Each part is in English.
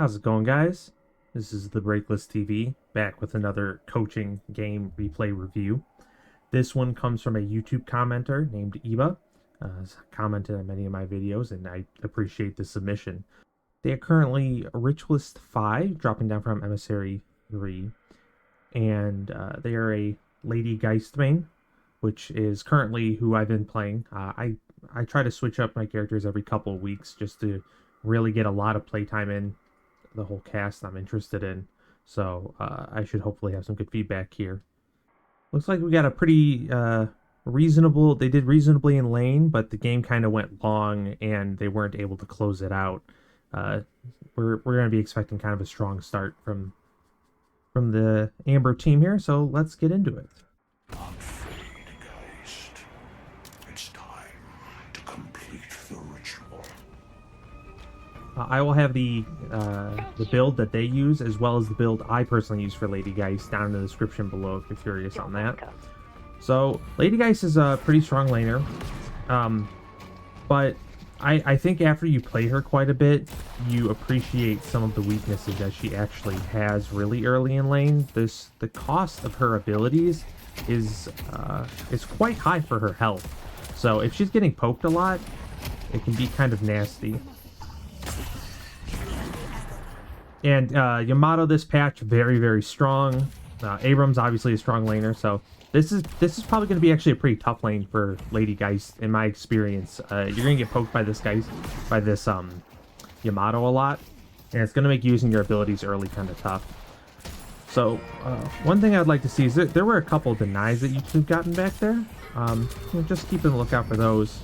How's it going, guys? This is the Breakless TV, back with another coaching game replay review. This one comes from a YouTube commenter named Iba. Has commented on many of my videos, and I appreciate the submission. They are currently Ritualist 5, dropping down from Emissary 3, and they are a Lady Geist main, which is currently who I've been playing. I try to switch up my characters every couple of weeks just to really get a lot of playtime in the whole cast I'm interested in. So I should hopefully have some good feedback here. Looks like we got a pretty reasonable, they did reasonably in lane, but the game kind of went long and they weren't able to close it out. We're going to be expecting kind of a strong start from the Amber team here, so let's get into it. Unfade, Geist. It's time to complete the ritual. I will have the build that they use, as well as the build I personally use for Lady Geist, down in the description below if you're curious on that. So, Lady Geist is a pretty strong laner, but I think after you play her quite a bit, you appreciate some of the weaknesses that she actually has really early in lane. The cost of her abilities is quite high for her health. So if she's getting poked a lot, it can be kind of nasty. And Yamato this patch, very, very strong. Abrams obviously a strong laner, so this is probably going to be actually a pretty tough lane for Lady Geist in my experience. You're going to get poked by this Yamato a lot, and it's going to make using your abilities early kind of tough. So one thing I'd like to see is that there were a couple of denies that you could have gotten back there. Just keeping a lookout for those.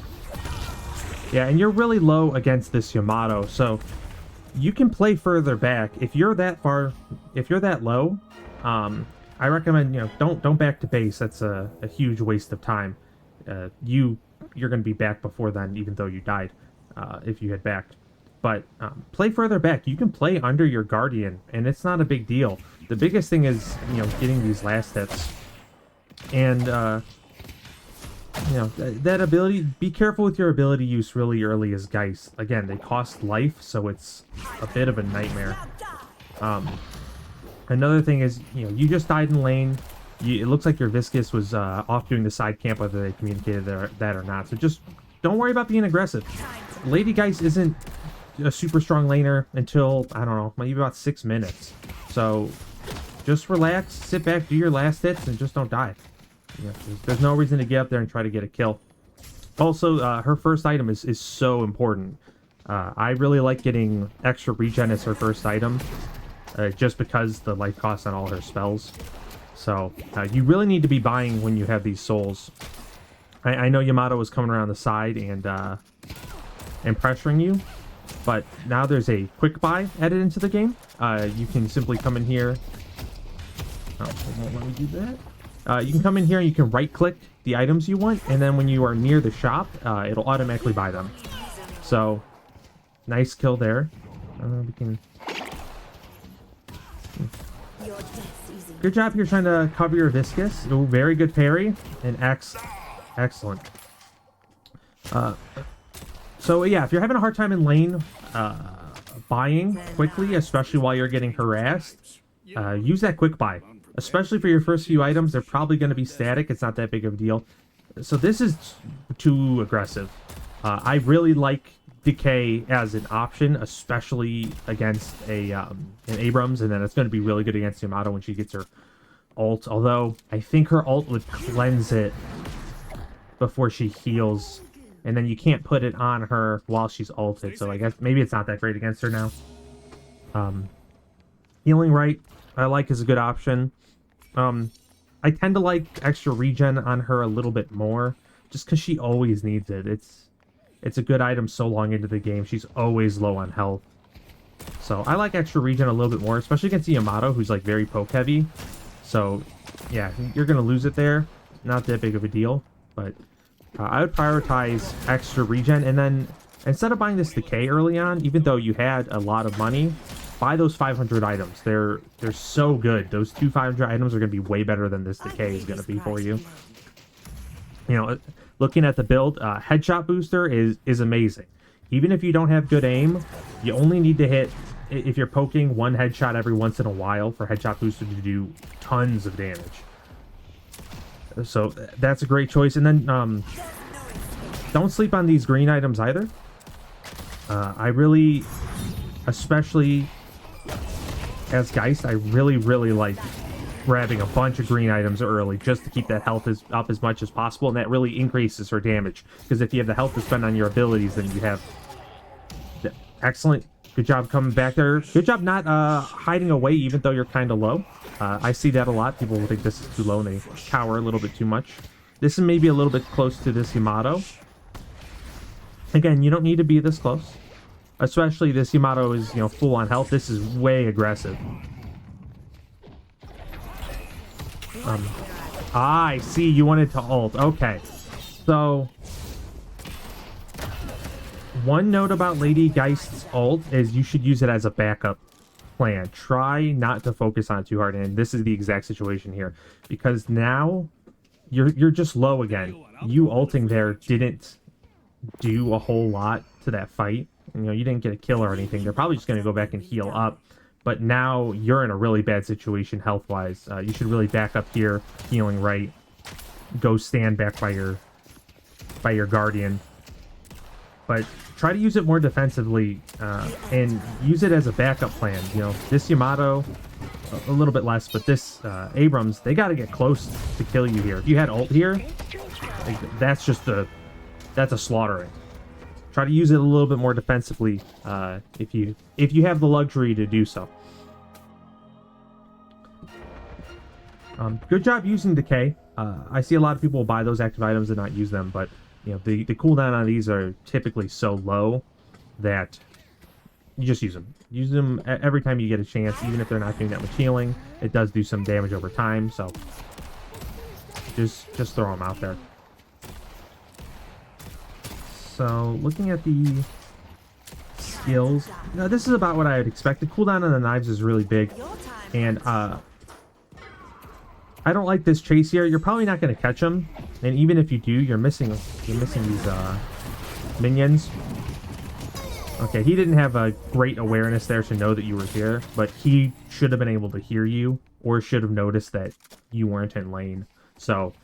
Yeah, and you're really low against this Yamato, so you can play further back. If you're that far, if you're that low, I recommend, don't back to base. That's a huge waste of time. You're going to be back before then, even though you died, if you had backed. But play further back. You can play under your Guardian, and it's not a big deal. The biggest thing is, getting these last hits. And, that ability, be careful with your ability use really early as Geist. Again, they cost life, so it's a bit of a nightmare. Another thing is, you just died in lane. It looks like your Viscous was off doing the side camp, whether they communicated that or not. So just don't worry about being aggressive. Lady Geist isn't a super strong laner until, I don't know, maybe about 6 minutes. So just relax, sit back, do your last hits, and just don't die. There's no reason to get up there and try to get a kill. Also, her first item is so important. I really like getting extra regen as her first item. Just because the life cost on all her spells. So, you really need to be buying when you have these souls. I know Yamato was coming around the side and pressuring you, but now there's a quick buy added into the game. You can simply come in here. Oh, it won't let me do that. You can come in here and you can right-click the items you want, and then when you are near the shop, it'll automatically buy them. So, nice kill there. We can... Good job here trying to cover your Viscous. Ooh, very good parry. And excellent. So yeah, if you're having a hard time in lane, buying quickly, especially while you're getting harassed, use that quick buy. Especially for your first few items, they're probably going to be static. It's not that big of a deal. So this is too aggressive. I really like Decay as an option, especially against an Abrams, and then it's going to be really good against Yamato when she gets her ult, although I think her ult would cleanse it before she heals, and then you can't put it on her while she's ulted, so I guess maybe it's not that great against her now. Healing right, I like, is a good option. I tend to like extra regen on her a little bit more, just because she always needs it. It's a good item so long into the game. She's always low on health. So I like extra regen a little bit more, especially against the Yamato, who's like very poke heavy. So yeah, you're going to lose it there. Not that big of a deal. But I would prioritize extra regen. And then instead of buying this Decay early on, even though you had a lot of money, buy those 500 items. They're so good. Those 2 500 items are going to be way better than this Decay is going to be for you. Looking at the build, headshot booster is amazing. Even if you don't have good aim, you only need to hit if you're poking, one headshot every once in a while for headshot booster to do tons of damage. So that's a great choice. And then don't sleep on these green items either. I really, especially as Geist, I really like grabbing a bunch of green items early just to keep that health up as much as possible, and that really increases her damage. Because if you have the health to spend on your abilities, then you have... Excellent. Good job coming back there. Good job not hiding away even though you're kind of low. I see that a lot. People will think this is too low and they cower a little bit too much. This is maybe a little bit close to this Yamato. Again, you don't need to be this close. Especially this Yamato is, you know, full on health. This is way aggressive. I see. You wanted to ult. Okay. So... one note about Lady Geist's ult is you should use it as a backup plan. Try not to focus on it too hard, and this is the exact situation here. Because now, you're just low again. You ulting there didn't do a whole lot to that fight. You know, you didn't get a kill or anything. They're probably just going to go back and heal up. But now, you're in a really bad situation health-wise. You should really back up here, healing right. Go stand back by your Guardian. But try to use it more defensively and use it as a backup plan. You know, this Yamato, a little bit less, but this Abrams, they got to get close to kill you here. If you had ult here, like, that's a slaughtering. Try to use it a little bit more defensively if you have the luxury to do so. Good job using Decay. I see a lot of people buy those active items and not use them, but you know, the cooldown on these are typically so low that you just use them. Use them every time you get a chance, even if they're not doing that much healing. It does do some damage over time, so just throw them out there. So, looking at the skills, now this is about what I would expect. The cooldown on the knives is really big, and I don't like this chase here. You're probably not going to catch them, and even if you do, you're missing these minions. Okay, he didn't have a great awareness there to know that you were here, but he should have been able to hear you, or should have noticed that you weren't in lane. So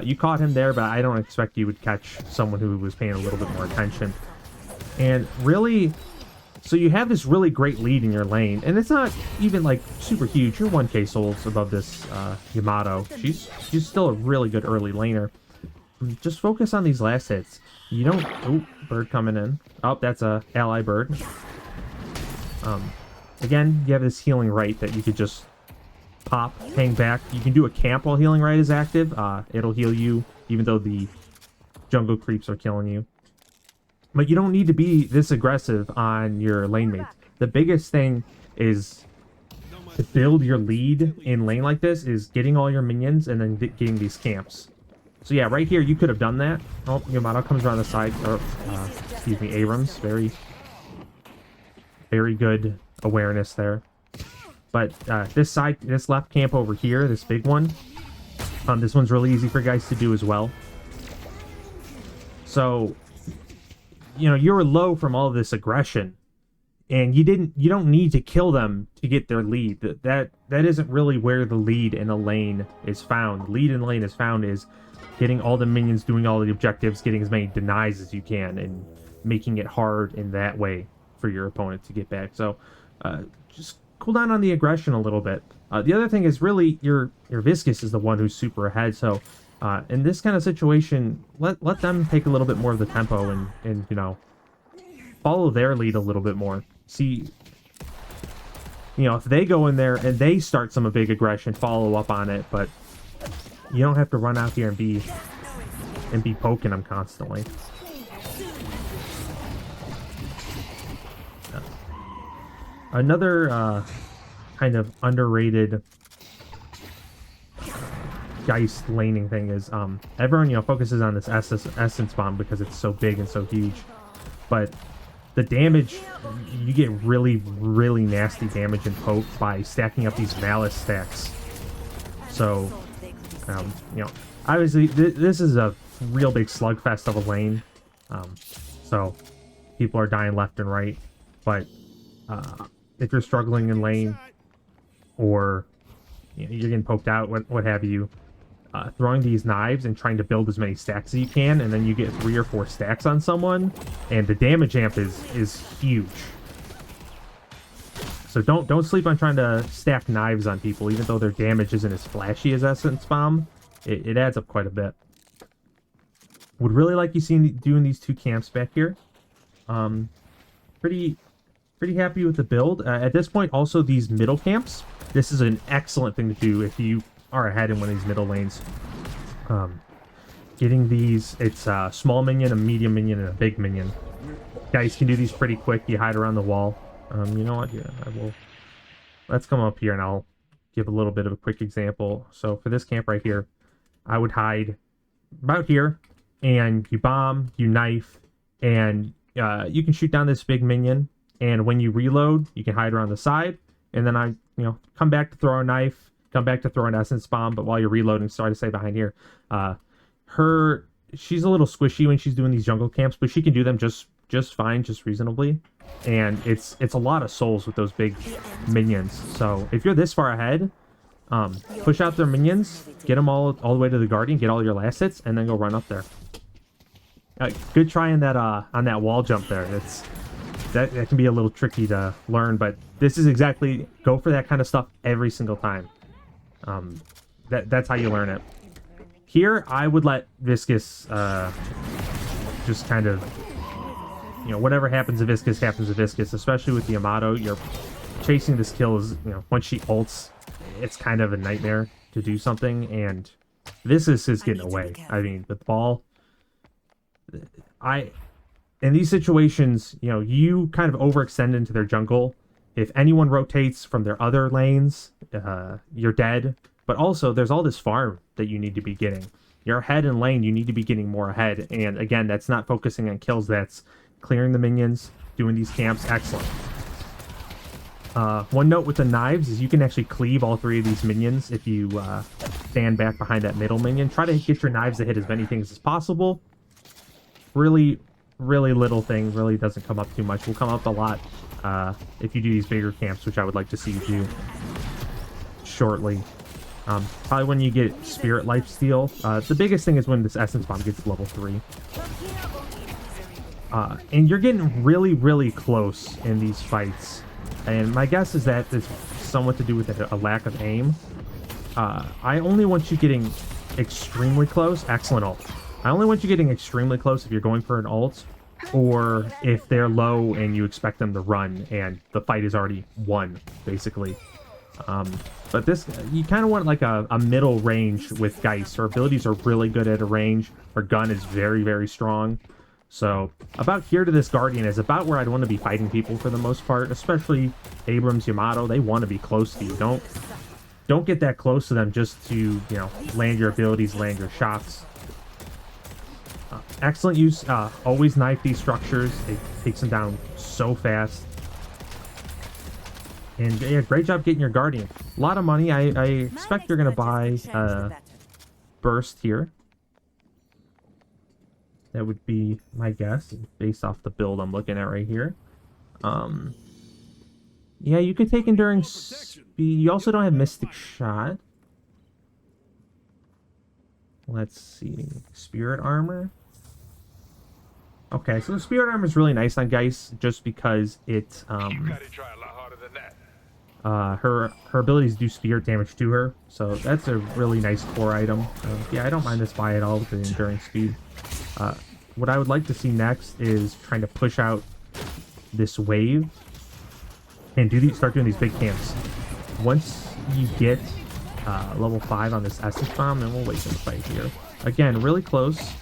you caught him there, but I don't expect you would catch someone who was paying a little bit more attention. And really, so you have this really great lead in your lane, and it's not even like super huge. You're 1k souls above this Yamato. She's still a really good early laner. Just focus on these last hits. You don't... Oh, bird coming in. Oh, that's a ally bird. Again, you have this healing right that you could just pop, hang back. You can do a camp while healing right is active. It'll heal you, even though the jungle creeps are killing you. But you don't need to be this aggressive on your lane mate. The biggest thing is to build your lead in lane like this is getting all your minions and then getting these camps. So yeah, right here you could have done that. Oh, Yamato comes around the side. Or, excuse me, Abrams. Very good awareness there. But this left camp over here, this big one, this one's really easy for guys to do as well. So, you know, you're low from all this aggression, and you don't need to kill them to get their lead. That isn't really where the lead in a lane is found. Lead in lane is found is getting all the minions, doing all the objectives, getting as many denies as you can, and making it hard in that way for your opponent to get back. So just cool down on the aggression a little bit. The other thing is really your Viscus is the one who's super ahead, so in this kind of situation, let them take a little bit more of the tempo and you know, follow their lead a little bit more. See, you know, if they go in there and they start some big aggression, follow up on it, but you don't have to run out here and be poking them constantly. Another kind of underrated Geist laning thing is everyone, you know, focuses on this essence bomb because it's so big and so huge, but the damage, you get really nasty damage and poke by stacking up these malice stacks. So you know, obviously this is a real big slugfest of a lane, so people are dying left and right, but if you're struggling in lane, or you know, you're getting poked out, what have you, throwing these knives and trying to build as many stacks as you can, and then you get 3 or 4 stacks on someone, and the damage amp is huge. So don't sleep on trying to stack knives on people, even though their damage isn't as flashy as Essence Bomb. It adds up quite a bit. Would really like you seeing doing these 2 camps back here. Pretty happy with the build. At this point, also these middle camps. This is an excellent thing to do if you are ahead in one of these middle lanes. Getting these, it's a small minion, a medium minion, and a big minion. Guys can do these pretty quick. You hide around the wall. You know what? Here, I will. Let's come up here and I'll give a little bit of a quick example. So for this camp right here, I would hide about here, and you bomb, you knife, and you can shoot down this big minion. And when you reload, you can hide around the side, and then I, come back to throw a knife, come back to throw an essence bomb. But while you're reloading, sorry to say behind here, she's a little squishy when she's doing these jungle camps, but she can do them just fine, just reasonably. And it's a lot of souls with those big minions. So if you're this far ahead, push out their minions, get them all the way to the guardian, get all your last hits, and then go run up there. Good try on that wall jump there. That can be a little tricky to learn, but this is exactly, go for that kind of stuff every single time. That's how you learn it. Here, I would let Viscous just kind of, whatever happens to Viscous happens to Viscous, especially with the Yamato. You're chasing this kill is, once she ults, it's kind of a nightmare to do something, and Viscous is getting away. I mean, with ball, in these situations, you kind of overextend into their jungle. If anyone rotates from their other lanes, you're dead. But also, there's all this farm that you need to be getting. You're ahead in lane, you need to be getting more ahead. And again, that's not focusing on kills, that's clearing the minions, doing these camps. Excellent. One note with the knives is you can actually cleave all 3 of these minions if you stand back behind that middle minion. Try to get your knives to hit as many things as possible. Really little thing, really doesn't come up too much. Will come up a lot if you do these bigger camps, which I would like to see you do shortly. Probably when you get Spirit Lifesteal. The biggest thing is when this Essence Bomb gets to level 3. And you're getting really close in these fights. And my guess is that it's somewhat to do with a lack of aim. I only want you getting extremely close. Excellent ult. I only want you getting extremely close if you're going for an ult, or if they're low and you expect them to run and the fight is already won, basically. But this, you kind of want like a middle range with Geist. Her abilities are really good at a range. Her gun is very strong. So about here to this Guardian is about where I'd want to be fighting people for the most part, especially Abrams, Yamato. They want to be close to you. Don't get that close to them just to, land your abilities, land your shots. Excellent use. Always knife these structures. It takes them down so fast. And yeah, great job getting your Guardian. A lot of money. I expect you're going to buy Burst here. That would be my guess, based off the build I'm looking at right here. Yeah, you could take Enduring Speed. You also don't have Mystic Shot. Let's see. Spirit Armor. Okay, so the Spirit Armor is really nice on Geist, just because it, her abilities do spirit damage to her, so that's a really nice core item. Yeah, I don't mind this buy at all with the Enduring Speed. What I would like to see next is trying to push out this wave and start doing these big camps. Once you get level 5 on this Essence Bomb, then we'll wait for the fight here. Again, really close.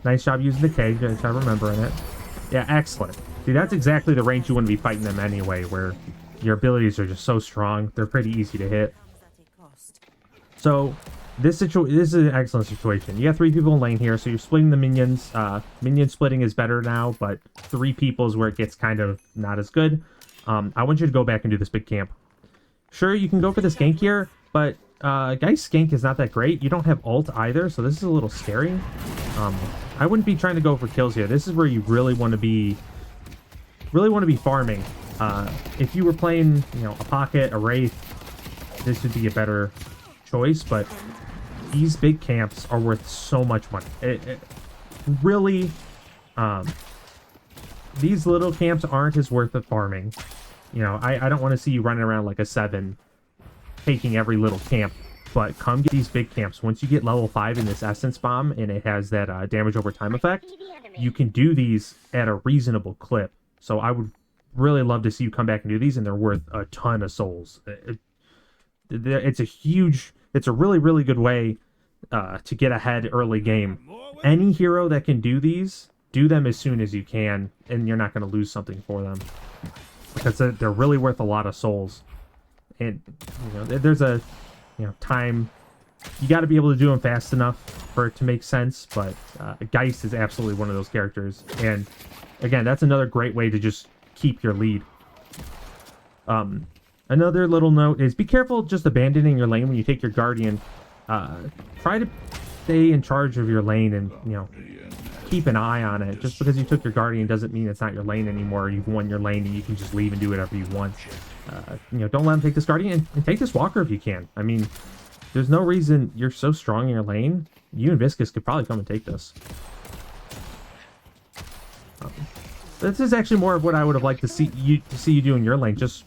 Nice job using the K, good job remembering it. Yeah, excellent. Dude, that's exactly the range you want to be fighting them anyway, where your abilities are just so strong. They're pretty easy to hit. So, this is an excellent situation. You got 3 people in lane here, so you're splitting the minions. Minion splitting is better now, but 3 people is where it gets kind of not as good. I want you to go back and do this big camp. Sure, you can go for this gank here, but Geist gank is not that great. You don't have ult either, so this is a little scary. I wouldn't be trying to go for kills here. This is where you really want to be really want to be farming. If you were playing, you know, a Pocket, a Wraith, this would be a better choice, but these big camps are worth so much money. Really, these little camps aren't as worth of farming. You know, I don't want to see you running around like a 7, taking every little camp, but come get these big camps. Once you get level 5 in this Essence Bomb, and it has that damage over time effect, you can do these at a reasonable clip. So I would really love to see you come back and do these, and they're worth a ton of souls. It's a really, really good way to get ahead early game. Any hero that can do these, do them as soon as you can, and you're not going to lose something for them. Because they're really worth a lot of souls. And, you know, there's a, you know, time. You got to be able to do them fast enough for it to make sense, but Geist is absolutely one of those characters. And, again, that's another great way to just keep your lead. Another little note is be careful just abandoning your lane when you take your Guardian. Try to stay in charge of your lane and, you know, keep an eye on it. Just because you took your Guardian doesn't mean it's not your lane anymore. You've won your lane and you can just leave and do whatever you want. You know, don't let him take this Guardian, and take this Walker if you can. I mean, there's no reason. You're so strong in your lane. You and Viscous could probably come and take this. This is actually more of what I would have liked to see you do in your lane. Just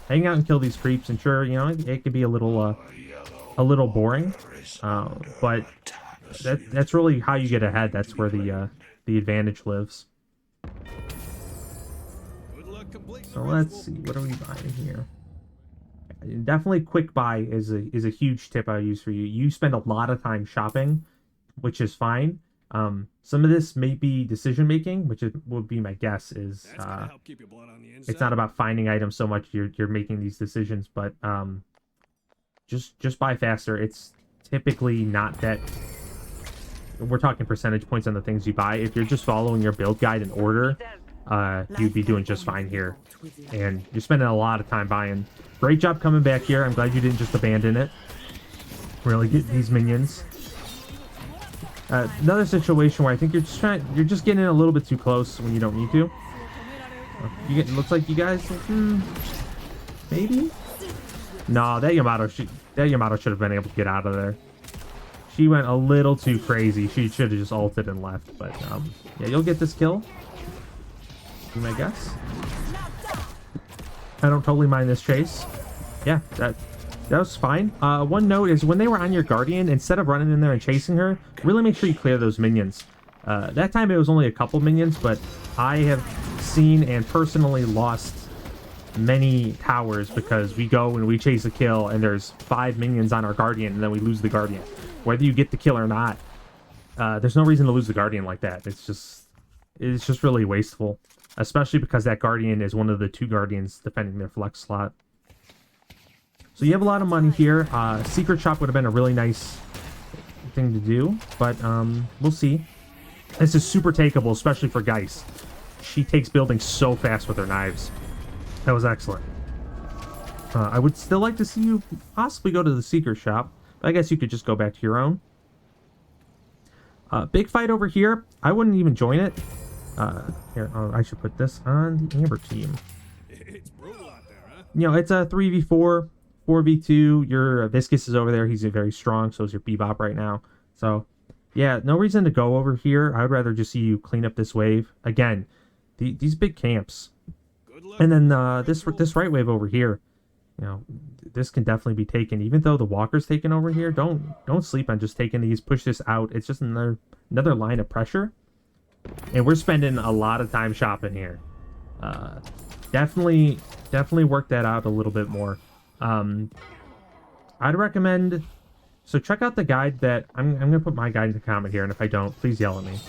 hang out and kill these creeps, and sure, you know, it could be a little boring, but that's really how you get ahead. That's where the advantage lives. So let's see, what are we buying here? Definitely quick buy is a huge tip I use for you. You spend a lot of time shopping, which is fine. Some of this may be decision making, which would be my guess. Is it's not about finding items so much. You're making these decisions, but just buy faster. It's typically not that. We're talking percentage points on the things you buy. If you're just following your build guide in order, you'd be doing just fine here. And you're spending a lot of time buying. Great job coming back here. I'm glad you didn't just abandon it. Really get these minions. Another situation where I think you're just getting in a little bit too close when you don't need to. It looks like you guys, maybe? No, that Yamato should have been able to get out of there. She went a little too crazy. She should have just ulted and left. But yeah, you'll get this kill. Be my guess. I don't totally mind this chase. Yeah, that was fine. One note is when they were on your Guardian, instead of running in there and chasing her, really make sure you clear those minions. That time it was only a couple minions, but I have seen and personally lost many towers because we go and we chase a kill and there's 5 minions on our Guardian and then we lose the Guardian. Whether you get the kill or not, there's no reason to lose the Guardian like that. It's just really wasteful, especially because that Guardian is one of the 2 Guardians defending their flex slot. So you have a lot of money here. Secret shop would have been a really nice thing to do, but we'll see. This is super takeable, especially for Geist. She takes building so fast with her knives. That was excellent. I would still like to see you possibly go to the secret shop, but I guess you could just go back to your own. Big fight over here. I wouldn't even join it. Here, I should put this on the Amber team. It's brutal out there, huh? You know, it's a 3v4, 4v2. Your Viscous is over there. He's very strong, so is your Bebop right now. So, yeah, no reason to go over here. I would rather just see you clean up this wave. Again, these big camps. And then this right wave over here. You know, this can definitely be taken. Even though the Walker's taken over here, don't sleep on just taking these. Push this out. It's just another line of pressure. And we're spending a lot of time shopping here. Definitely work that out a little bit more. I'd recommend. So check out the guide that I'm gonna put my guide in the comment here, and if I don't, please yell at me.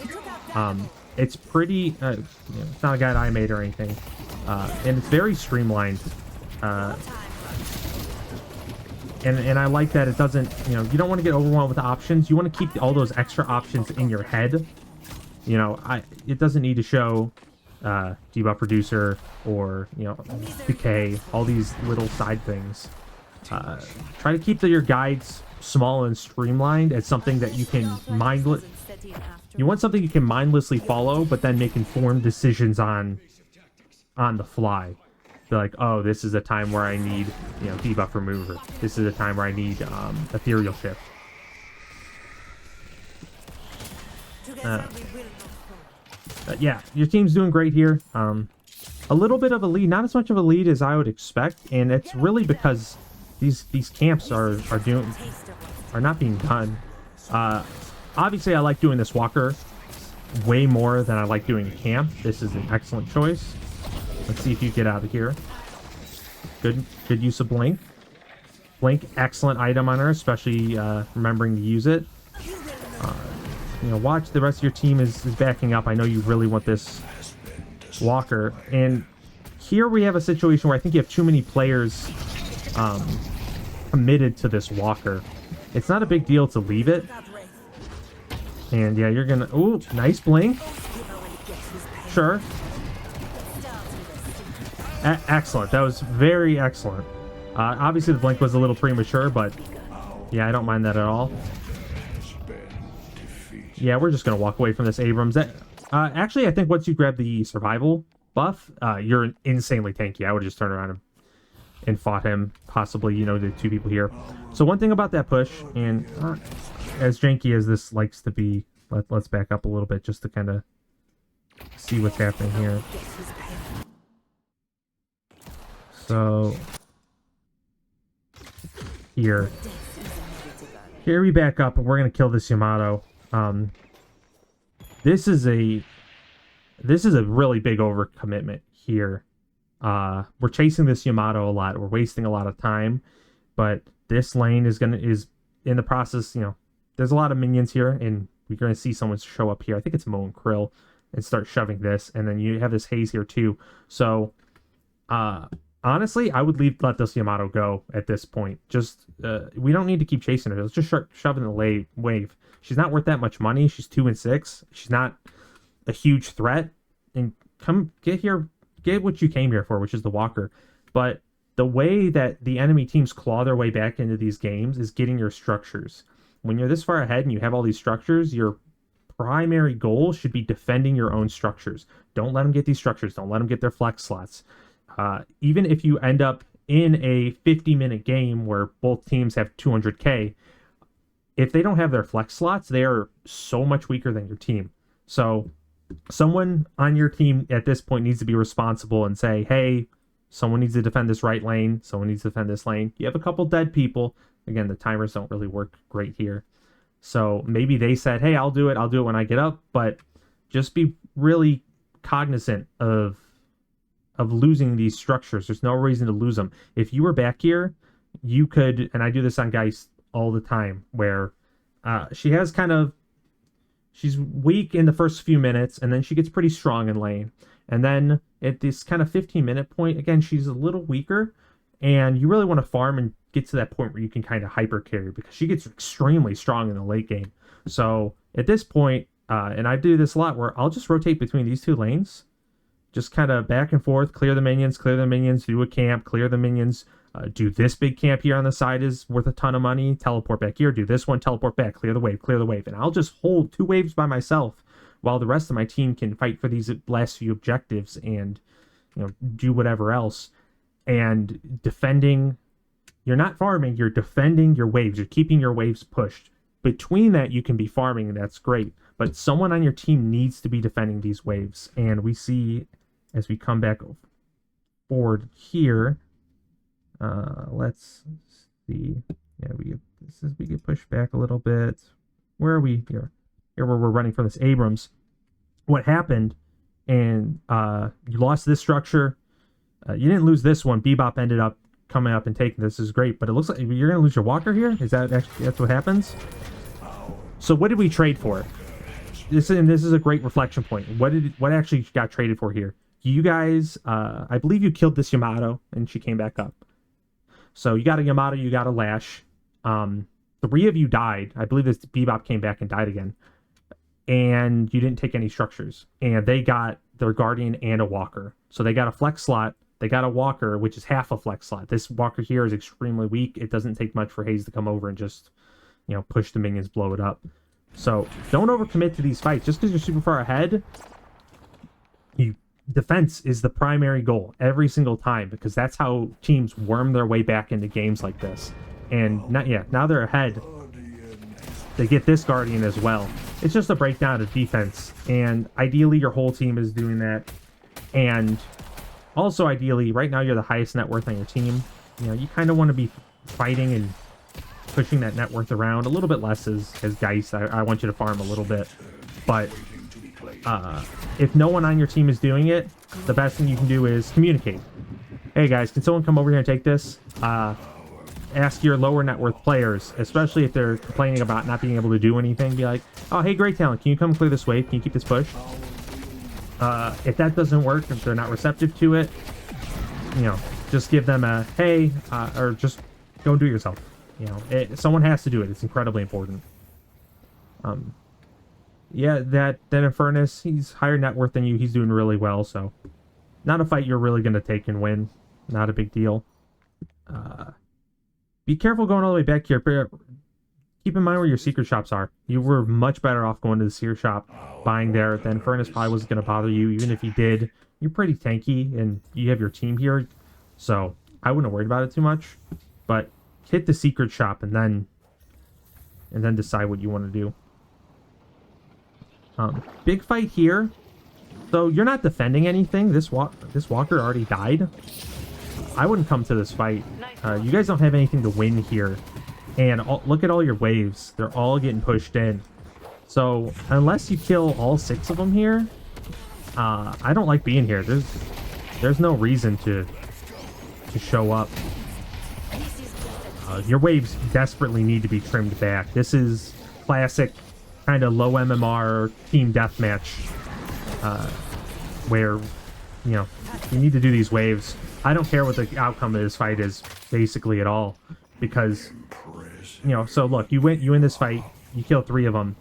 It's pretty. You know, it's not a guide I made or anything, and it's very streamlined. And I like that it doesn't. You know, you don't want to get overwhelmed with the options. You want to keep all those extra options in your head. You know, it doesn't need to show debuff reducer or, you know, decay, all these little side things. Try to keep your guides small and streamlined as something that you can you want something you can mindlessly follow, but then make informed decisions on on the fly. They're like, oh, this is a time where I need, you know, debuff remover. This is a time where I need ethereal shift. Yeah, your team's doing great here. A little bit of a lead, not as much of a lead as I would expect, and it's really because these camps are not being done. Obviously, I like doing this walker way more than I like doing a camp. This is an excellent choice. Let's see if you get out of here. Good use of blink. Blink, excellent item on her, especially remembering to use it. You know, watch the rest of your team is backing up. I know you really want this walker, and here we have a situation where I think you have too many players committed to this walker. It's not a big deal to leave it, and yeah, you're gonna, ooh, nice blink. Sure. Excellent. That was very excellent. Obviously the blink was a little premature, but yeah, I don't mind that at all. Yeah, we're just gonna walk away from this Abrams. Actually, I think once you grab the survival buff, you're insanely tanky. I would just turn around and fought him, possibly, you know, the two people here. So one thing about that push, and as janky as this likes to be, let's back up a little bit just to kind of see what's happening here. So here we back up, and we're gonna kill this Yamato. This is a really big overcommitment here. We're chasing this Yamato a lot. We're wasting a lot of time, but this lane is in the process. You know, there's a lot of minions here, and we're gonna see someone show up here. I think it's Mo and Krill, and start shoving this, and then you have this Haze here too. So, honestly, I would let this Yamato go at this point. Just we don't need to keep chasing her. Let's just shove in the wave. She's not worth that much money. She's 2 and 6. She's not a huge threat. And come get here, get what you came here for, which is the walker. But the way that the enemy teams claw their way back into these games is getting your structures. When you're this far ahead and you have all these structures, your primary goal should be defending your own structures. Don't let them get these structures. Don't let them get their flex slots. Even if you end up in a 50-minute game where both teams have 200k, if they don't have their flex slots, they are so much weaker than your team. So someone on your team at this point needs to be responsible and say, hey, someone needs to defend this right lane. Someone needs to defend this lane. You have a couple dead people. Again, the timers don't really work great here. So maybe they said, hey, I'll do it. I'll do it when I get up. But just be really cognizant of losing these structures. There's no reason to lose them. If you were back here, you could, and I do this on Geist all the time, where she's weak in the first few minutes, and then she gets pretty strong in lane. And then at this kind of 15-minute point, again, she's a little weaker, and you really want to farm and get to that point where you can kind of hyper carry, because she gets extremely strong in the late game. So at this point, and I do this a lot, where I'll just rotate between these two lanes, just kind of back and forth, clear the minions, do a camp, clear the minions, do this big camp here on the side is worth a ton of money, teleport back here, do this one, teleport back, clear the wave. And I'll just hold 2 waves by myself while the rest of my team can fight for these last few objectives and, you know, do whatever else. And defending, you're not farming, you're defending your waves, you're keeping your waves pushed. Between that, you can be farming, and that's great. But someone on your team needs to be defending these waves. And we see, as we come back forward here, let's see. Yeah, we get pushed back a little bit. Where are we here? Here where we're running from this Abrams. What happened? And you lost this structure. You didn't lose this one. Bebop ended up coming up and taking this. Is great, but it looks like you're gonna lose your walker here. Is that actually that's what happens? So what did we trade for? This is a great reflection point. What actually got traded for here? You guys, I believe you killed this Yamato, and she came back up. So you got a Yamato, you got a Lash. 3 of you died. I believe this Bebop came back and died again. And you didn't take any structures. And they got their Guardian and a Walker. So they got a flex slot. They got a Walker, which is half a flex slot. This Walker here is extremely weak. It doesn't take much for Haze to come over and just, you know, push the minions, blow it up. So don't overcommit to these fights. Just because you're super far ahead, you defense is the primary goal every single time, because that's how teams worm their way back into games like this. And now they're ahead. They get this Guardian as well. It's just a breakdown of defense, and ideally your whole team is doing that. And also ideally, right now you're the highest net worth on your team. You know, you kind of want to be fighting and pushing that net worth around a little bit less as Geist. I want you to farm a little bit, but if no one on your team is doing it, the best thing you can do is communicate. Hey guys, can someone come over here and take this? Ask your lower net worth players, especially if they're complaining about not being able to do anything. Be like, oh, hey, great talent, can you come clear this wave? Can you keep this push? If that doesn't work, if they're not receptive to it, you know, just give them a hey, or just go do it yourself. You know, someone has to do it. It's incredibly important. Yeah, that Infernus, he's higher net worth than you. He's doing really well, so not a fight you're really going to take and win. Not a big deal. Be careful going all the way back here. Keep in mind where your secret shops are. You were much better off going to the secret shop, buying there. The Infernus probably wasn't going to bother you. Even if he did, you're pretty tanky, and you have your team here, so I wouldn't have worried about it too much. But hit the secret shop and then decide what you want to do. Big fight here. So you're not defending anything. This walker already died. I wouldn't come to this fight. You guys don't have anything to win here. And look at all your waves. They're all getting pushed in. So unless you kill all 6 of them here, I don't like being here. There's no reason to show up. Your waves desperately need to be trimmed back. This is classic kind of low MMR team deathmatch, where, you know, you need to do these waves. I don't care what the outcome of this fight is, basically, at all, because, you know, so look, you win this fight, you kill 3 of them,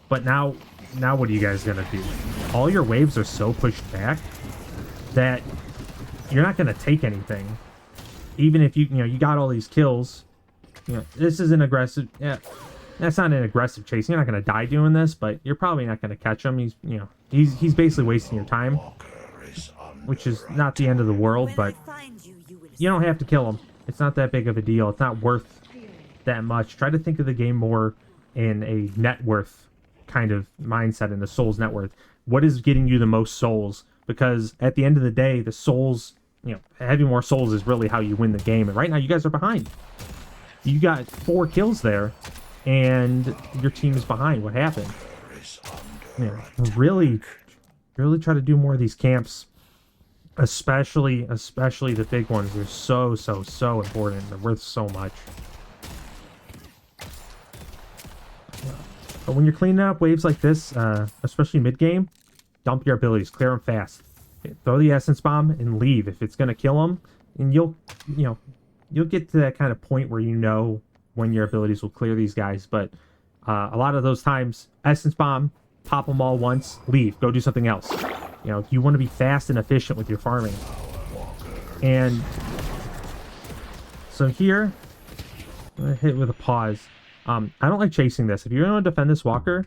but now what are you guys gonna do? All your waves are so pushed back that you're not gonna take anything. Even if you got all these kills, you know, this is an aggressive, that's not an aggressive chase. You're not going to die doing this, but you're probably not going to catch him. He's basically wasting your time, which is not the end of the world, but you don't have to kill him. It's not that big of a deal. It's not worth that much. Try to think of the game more in a net worth kind of mindset, in the souls net worth. What is getting you the most souls? Because at the end of the day, the souls, you know, having more souls is really how you win the game. And right now, you guys are behind. You got 4 kills there, and your team is behind. What happened? Yeah, really try to do more of these camps, especially the big ones. They're so important. They're worth so much. But when you're cleaning up waves like this, especially mid game, dump your abilities, clear them fast. Throw the essence bomb and leave if it's gonna kill them, and you'll get to that kind of point where you know when your abilities will clear these guys. But a lot of those times, essence bomb, pop them all once, leave, go do something else. You know, you want to be fast and efficient with your farming. And so here, I'm gonna hit with a pause. I don't like chasing this. If you're going to defend this walker,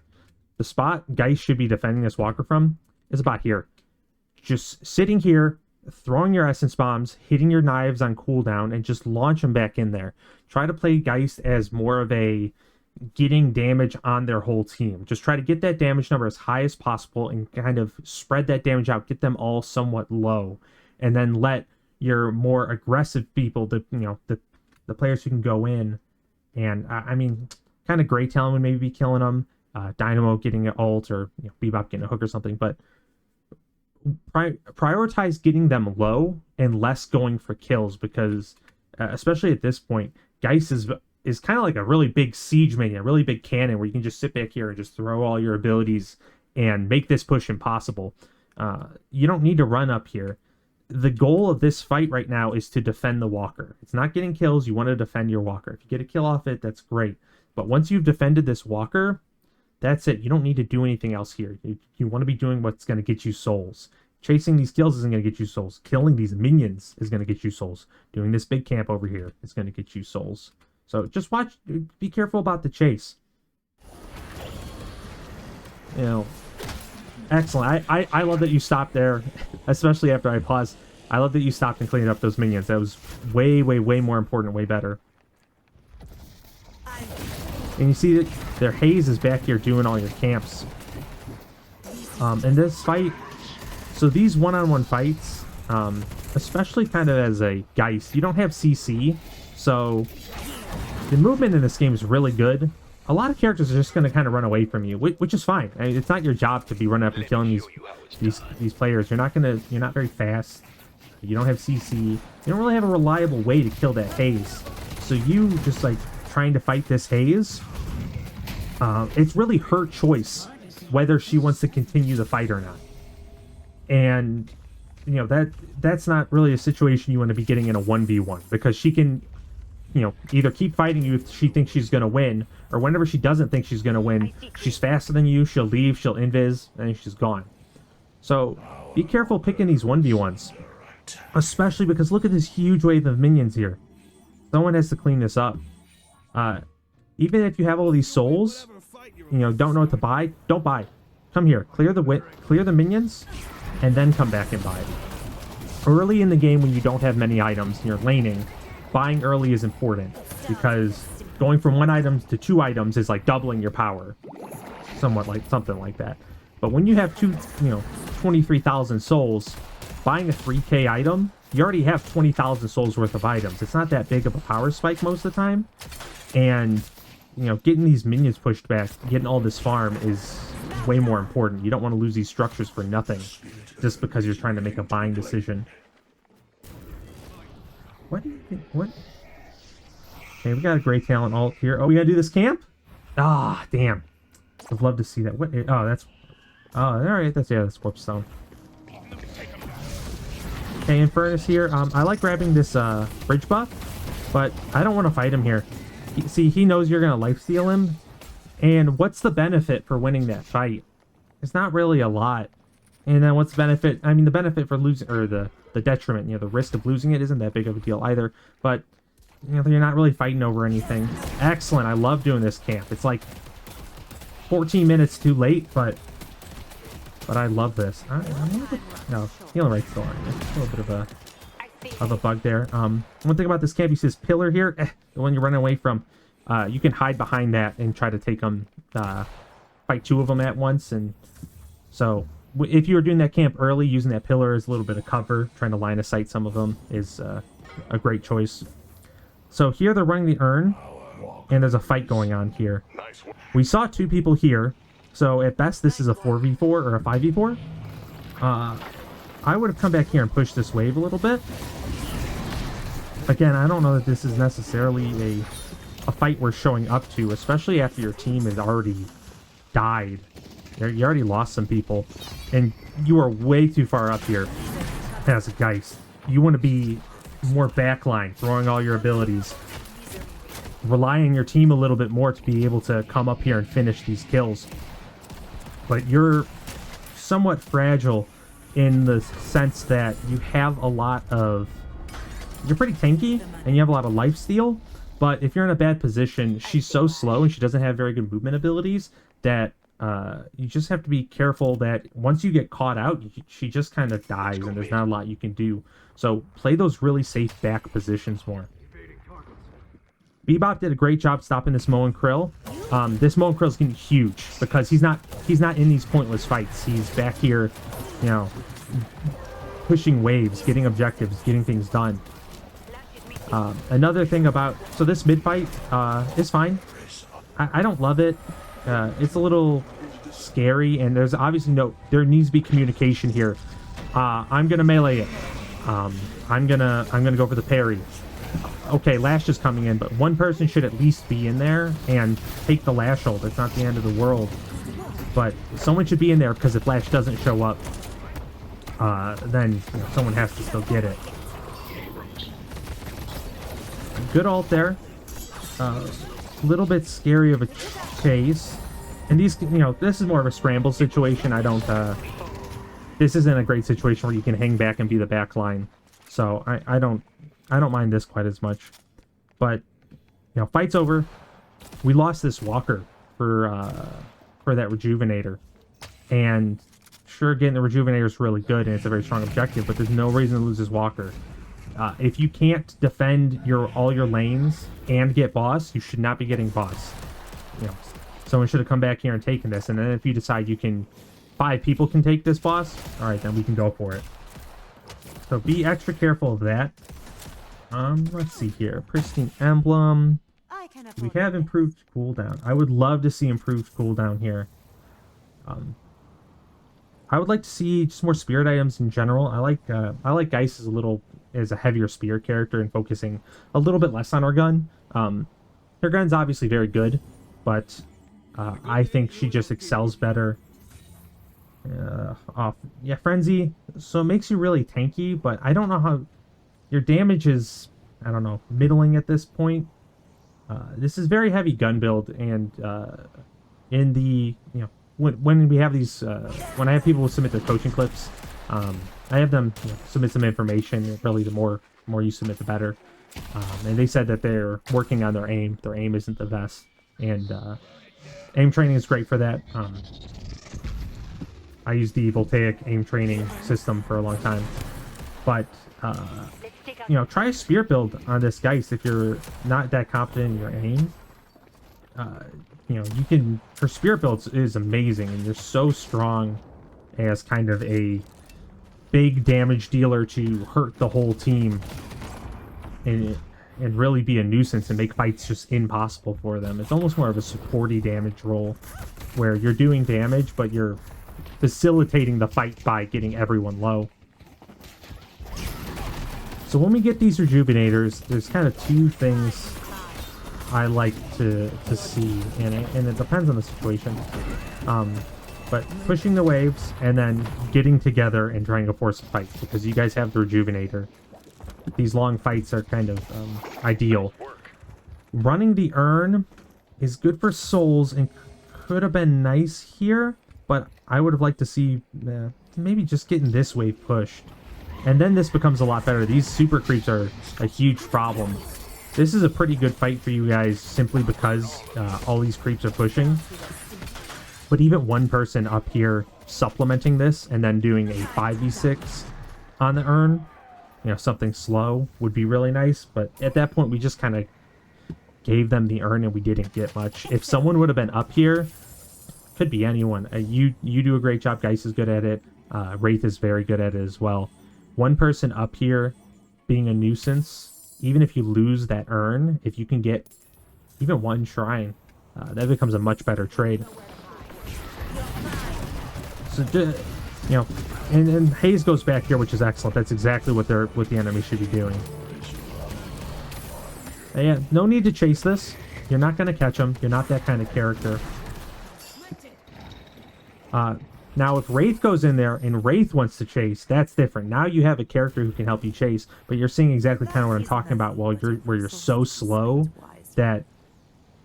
the spot Geist should be defending this walker from is about here. Just sitting here, throwing your essence bombs, hitting your knives on cooldown, and just launch them back in there. Try to play Geist as more of a getting damage on their whole team. Just try to get that damage number as high as possible and kind of spread that damage out, get them all somewhat low, and then let your more aggressive people, the players who can go in, and I mean, kind of Great Talent would maybe be killing them, Dynamo getting an ult, or Bebop getting a hook or something, but prioritize getting them low and less going for kills, because especially at this point, Geist is kind of like a really big siege minion, a really big cannon where you can just sit back here and just throw all your abilities and make this push impossible. You don't need to run up here. The goal of this fight right now is to defend the walker. It's not getting kills. You want to defend your walker. If you get a kill off it, that's great. But once you've defended this walker, that's it. You don't need to do anything else here. You want to be doing what's going to get you souls. Chasing these kills isn't going to get you souls. Killing these minions is going to get you souls. Doing this big camp over here is going to get you souls. So just watch, be careful about the chase. Excellent. I love that you stopped there, especially after I paused. I love that you stopped and cleaned up those minions. That was way, way, way more important, way better. And you see that their haze is back here doing all your camps. In this fight, so these one-on-one fights, especially kind of as a Geist, you don't have CC, so the movement in this game is really good. A lot of characters are just going to kind of run away from you, which is fine. I mean, it's not your job to be running up and killing these players. You're not very fast. You don't have CC. You don't really have a reliable way to kill that haze. So you just like trying to fight this haze. It's really her choice whether she wants to continue the fight or not. And you know that's not really a situation you want to be getting in a 1v1, because she can, you know, either keep fighting you if she thinks she's going to win, or whenever she doesn't think she's going to win, she's faster than you, she'll leave, she'll invis, and she's gone. So be careful picking these 1v1s, especially because look at this huge wave of minions here. Someone has to clean this up. Even if you have all these souls, you know, don't know what to buy, don't buy. Come here, clear the minions, and then come back and buy. Early in the game, when you don't have many items and you're laning, buying early is important, because going from 1 item to 2 items is like doubling your power, something like that. But when you have 23,000 souls, buying a 3k item, you already have 20,000 souls worth of items. It's not that big of a power spike most of the time, and you know, getting these minions pushed back, getting all this farm is way more important. You don't want to lose these structures for nothing just because you're trying to make a buying decision. What do you think? What? Okay, we got a great talent alt here. Oh, we gotta do this camp? Ah, damn. I'd love to see that. What? Oh, that's... Oh, alright. That's Warp Stone. Okay, Infernus here. I like grabbing this bridge buff, but I don't want to fight him here. He knows you're gonna lifesteal him, and what's the benefit for winning that fight? It's not really a lot. And then what's the benefit? I mean, the benefit for losing, or the detriment, you know, the risk of losing it isn't that big of a deal either. But you know, you're not really fighting over anything. Excellent. I love doing this camp. It's like 14 minutes too late, but I love this. No, healing rate's still on. It's a little bit of a bug there. One thing about this camp, you see this pillar here, the one you're running away from, you can hide behind that and try to take them, fight 2 of them at once. And so if you were doing that camp early, using that pillar as a little bit of cover, trying to line of sight some of them is a great choice. So here they're running the urn, and there's a fight going on here. We saw 2 people here, so at best this is a 4v4 or a 5v4. I would have come back here and pushed this wave a little bit. Again, I don't know that this is necessarily a fight worth showing up to, especially after your team has already died. You already lost some people, and you are way too far up here as a Geist. You want to be more backline, throwing all your abilities, relying on your team a little bit more to be able to come up here and finish these kills. But you're somewhat fragile in the sense that you have a lot of... You're pretty tanky, and you have a lot of lifesteal, but if you're in a bad position, she's so slow and she doesn't have very good movement abilities that you just have to be careful that once you get caught out, she just kind of dies, and there's not a lot you can do. So play those really safe back positions more. Bebop did a great job stopping this Moe and Krill. This Moe and Krill's getting huge because he's not in these pointless fights. He's back here, you know, pushing waves, getting objectives, getting things done. Another thing about... So this mid-fight is fine. I don't love it. It's a little scary, and there's obviously there needs to be communication here. I'm gonna melee it. I'm gonna go for the parry. Okay, Lash is coming in, but one person should at least be in there and take the Lash ult. It's not the end of the world, but someone should be in there, because if Lash doesn't show up, then you know, someone has to still get it. Good ult there. Little bit scary of a chase, and these, you know, this is more of a scramble situation. I don't this isn't a great situation where you can hang back and be the back line, so I don't mind this quite as much. But you know, fight's over. We lost this walker for that rejuvenator, and sure, getting the Rejuvenator is really good, and it's a very strong objective, but there's no reason to lose this Walker. If you can't defend all your lanes and get boss, you should not be getting boss. You know, someone should have come back here and taken this, and then if you decide 5 people can take this boss, alright, then we can go for it. So be extra careful of that. Let's see here. Pristine Emblem. We have improved cooldown. I would love to see improved cooldown here. I would like to see just more spirit items in general. I like Geist as a heavier spear character and focusing a little bit less on her gun. Her gun's obviously very good, but I think she just excels better. Yeah, Frenzy. So it makes you really tanky, but I don't know how your damage is, I don't know, middling at this point. This is very heavy gun build, and in the, you know, when we have these, when I have people submit their coaching clips, I have them, you know, submit some information. Really, the more you submit, the better. And they said that they're working on their aim. Their aim isn't the best, and aim training is great for that. I used the Voltaic aim training system for a long time, but you know, try a spear build on this Geist if you're not that confident in your aim. You know, you can, her spirit builds is amazing, and you're so strong as kind of a big damage dealer to hurt the whole team and really be a nuisance and make fights just impossible for them. It's almost more of a supporty damage role where you're doing damage, but you're facilitating the fight by getting everyone low. So when we get these Rejuvenators, there's kind of 2 things I like to see, and it depends on the situation. But pushing the waves and then getting together and trying to force a fight, because you guys have the Rejuvenator. These long fights are kind of ideal. Running the urn is good for souls and could have been nice here, but I would have liked to see maybe just getting this wave pushed. And then this becomes a lot better. These super creeps are a huge problem. This is a pretty good fight for you guys simply because all these creeps are pushing. But even one person up here supplementing this and then doing a 5v6 on the urn, you know, something slow would be really nice. But at that point, we just kind of gave them the urn and we didn't get much. If someone would have been up here, could be anyone. You do a great job. Geist is good at it. Wraith is very good at it as well. One person up here being a nuisance, even if you lose that urn, if you can get even one shrine, that becomes a much better trade. So, you know, and Haze goes back here, which is excellent. That's exactly what the enemy should be doing. And yeah, no need to chase this. You're not going to catch him. You're not that kind of character. Now, if Wraith goes in there and Wraith wants to chase, that's different. Now you have a character who can help you chase, but you're seeing exactly kind of what I'm talking about. Where you're so slow that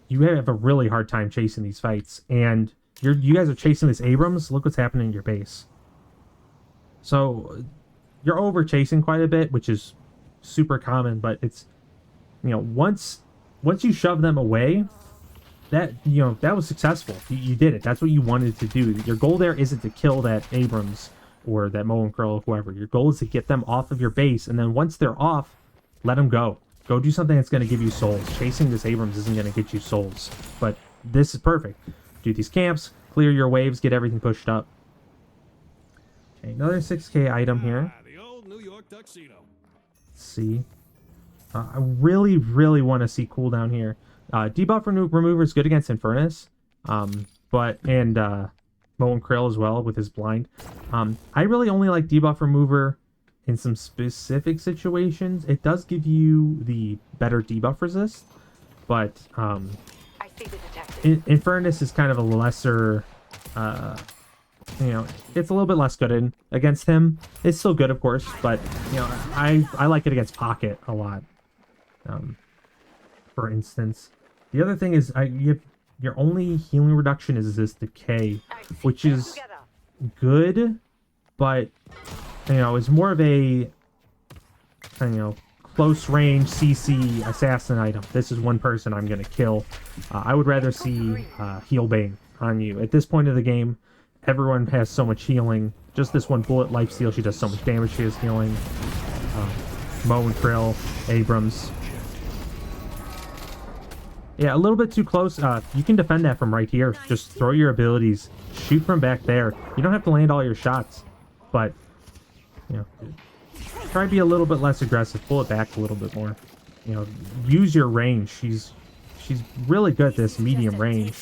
you have a really hard time chasing these fights, and you guys are chasing this Abrams. Look what's happening in your base. So you're over chasing quite a bit, which is super common. But it's, you know, once you shove them away, that, you know, that was successful. You did it. That's what you wanted to do. Your goal there isn't to kill that Abrams or that Moe and Curl or whoever. Your goal is to get them off of your base, and then once they're off, let them go. Go do something that's going to give you souls. Chasing this Abrams isn't going to get you souls, but this is perfect. Do these camps, clear your waves, get everything pushed up. Okay, another 6k item here. The old New York tuxedo. Let's see. I really, really want to see cooldown here. Debuff remover is good against Infernus, and Moe and Krill as well with his blind. I really only like debuff remover in some specific situations. It does give you the better debuff resist, but Infernus is kind of a lesser, you know, it's a little bit less good against him. It's still good, of course, but, you know, I like it against Pocket a lot. For instance, the other thing is your only healing reduction is this decay, which is good, but, you know, it's more of a, you know, close range CC assassin item. This is one person I'm gonna kill. I would rather see heal bane on you. At this point of the game, everyone has so much healing. Just this one bullet lifesteal, she does so much damage. She is healing. Mo and Krill, Abrams. Yeah, a little bit too close. You can defend that from right here. Just throw your abilities. Shoot from back there. You don't have to land all your shots. But, you know, try to be a little bit less aggressive. Pull it back a little bit more. You know, use your range. She's really good at this medium range.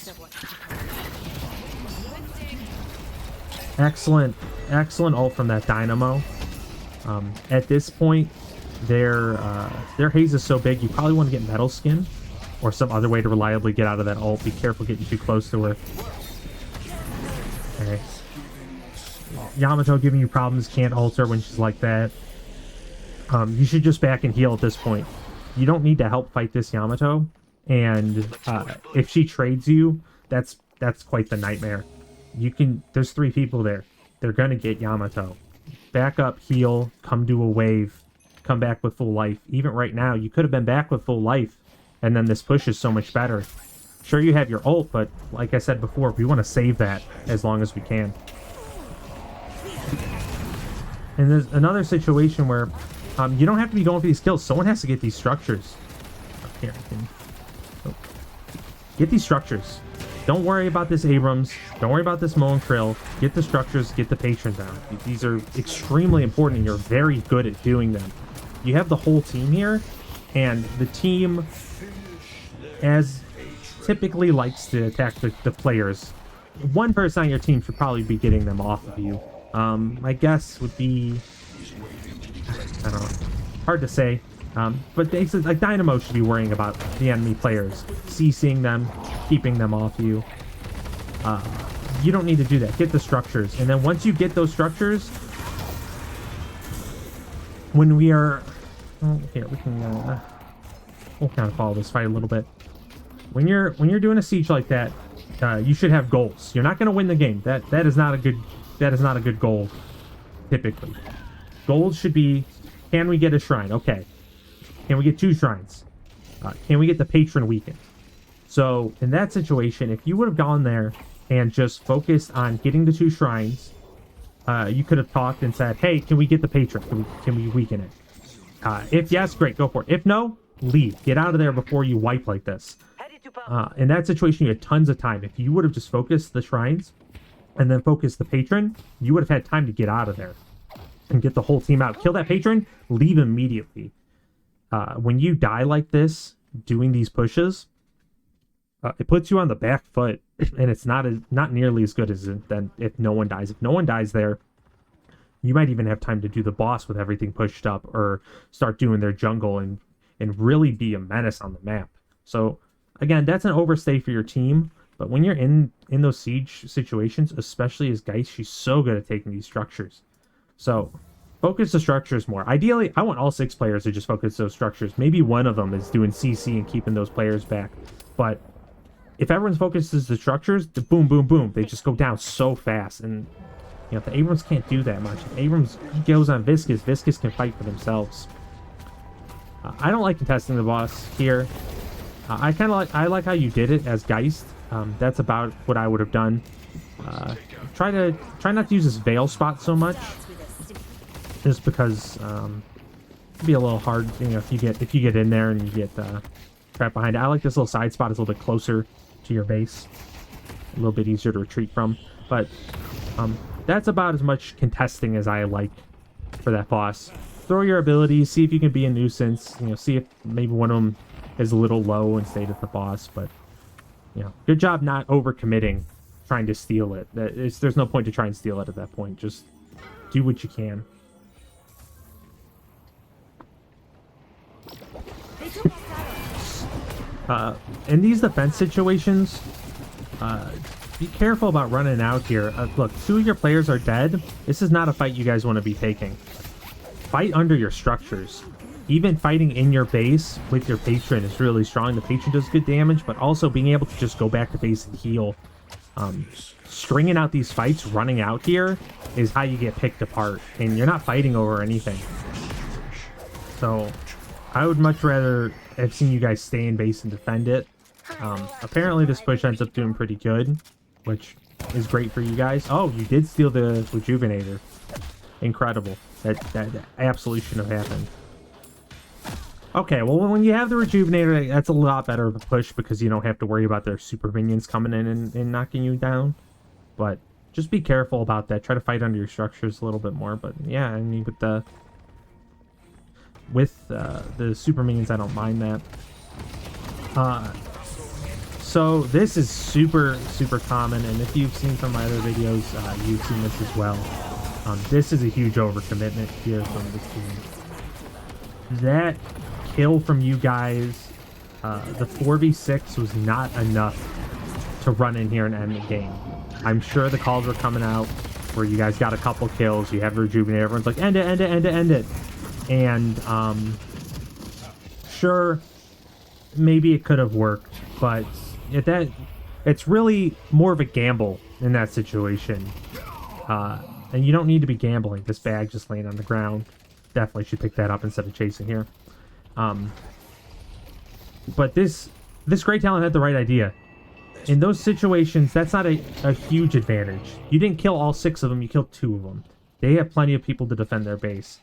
Excellent ult from that Dynamo. At this point, their haze is so big, you probably want to get Metal Skin or some other way to reliably get out of that ult. Be careful getting too close to her. Okay. Yamato giving you problems, can't ult her when she's like that. You should just back and heal at this point. You don't need to help fight this Yamato, and if she trades you, that's quite the nightmare. There's 3 people there. They're gonna get Yamato. Back up, heal, come do a wave, come back with full life. Even right now, you could have been back with full life, and then this push is so much better. Sure, you have your ult, but like I said before, we want to save that as long as we can. And there's another situation where you don't have to be going for these kills. Someone has to get these structures. Here, get these structures. Don't worry about this Abrams. Don't worry about this Mo and Krill. Get the structures, get the patron down. These are extremely important, and you're very good at doing them. You have the whole team here, and the team, as typically likes to attack the players. One person on your team should probably be getting them off of you. My guess would be, I don't know, hard to say. But basically, like, Dynamo should be worrying about the enemy players, CCing them, keeping them off you. You don't need to do that. Get the structures, and then once you get those structures, when we are, here we can, we'll kind of follow this fight a little bit. When you're doing a siege like that, you should have goals. You're not going to win the game. That is not a good goal. Typically, goals should be: can we get a shrine? Okay. Can we get 2 shrines? Can we get the patron weakened? So in that situation, if you would have gone there and just focused on getting the 2 shrines, you could have talked and said, "Hey, can we get the patron? Can we weaken it?" If yes, great, go for it. If no, leave. Get out of there before you wipe like this. In that situation, you had tons of time. If you would have just focused the shrines and then focused the patron, you would have had time to get out of there and get the whole team out. Kill that patron, leave immediately. When you die like this, doing these pushes, it puts you on the back foot, and it's not nearly as good as then if no one dies. If no one dies there, you might even have time to do the boss with everything pushed up, or start doing their jungle and really be a menace on the map. So again, that's an overstay for your team. But when you're in those siege situations, especially as Geist, she's so good at taking these structures. So focus the structures more. Ideally, I want all 6 players to just focus those structures. Maybe one of them is doing CC and keeping those players back. But if everyone focuses the structures, the boom, boom, boom, they just go down so fast. And you know, if the Abrams can't do that much. If Abrams goes on Viscous, Viscous can fight for themselves. I don't like contesting the boss here. I like how you did it as Geist. That's about what I would have done. Try not to use this Veil spot so much. Just because it'd be a little hard, you know, if you get in there and you get trapped behind it. I like this little side spot. It's a little bit closer to your base, a little bit easier to retreat from. But that's about as much contesting as I like for that boss. Throw your abilities, see if you can be a nuisance. You know, see if maybe one of them is a little low and stayed at the boss. But you know, good job not overcommitting, trying to steal it. There's no point to try and steal it at that point. Just do what you can. In these defense situations, be careful about running out here. Look, 2 of your players are dead. This is not a fight you guys want to be taking. Fight under your structures. Even fighting in your base with your patron is really strong. The patron does good damage, but also being able to just go back to base and heal. Stringing out these fights, running out here, is how you get picked apart. And you're not fighting over anything. So I would much rather have seen you guys stay in base and defend it. Apparently this push ends up doing pretty good, which is great for you guys. Oh, you did steal the Rejuvenator. Incredible. That absolutely shouldn't have happened. Okay, well, when you have the Rejuvenator, that's a lot better of a push because you don't have to worry about their super minions coming in and knocking you down. But just be careful about that. Try to fight under your structures a little bit more. But yeah, I mean, with the super minions, I don't mind that. So this is super common, and if you've seen some of my other videos, you've seen this as well. This is a huge overcommitment here from this team. That kill from you guys, the 4v6 was not enough to run in here and end the game. I'm sure the calls were coming out where you guys got a couple kills, you have Rejuvenate, everyone's like, end it, end it, end it, end it. And, sure, maybe it could have worked, but it's really more of a gamble in that situation. And you don't need to be gambling. This bag just laying on the ground. Definitely should pick that up instead of chasing here. But this Great Talent had the right idea. In those situations, that's not a huge advantage. You didn't kill all 6 of them, you killed 2 of them. They have plenty of people to defend their base.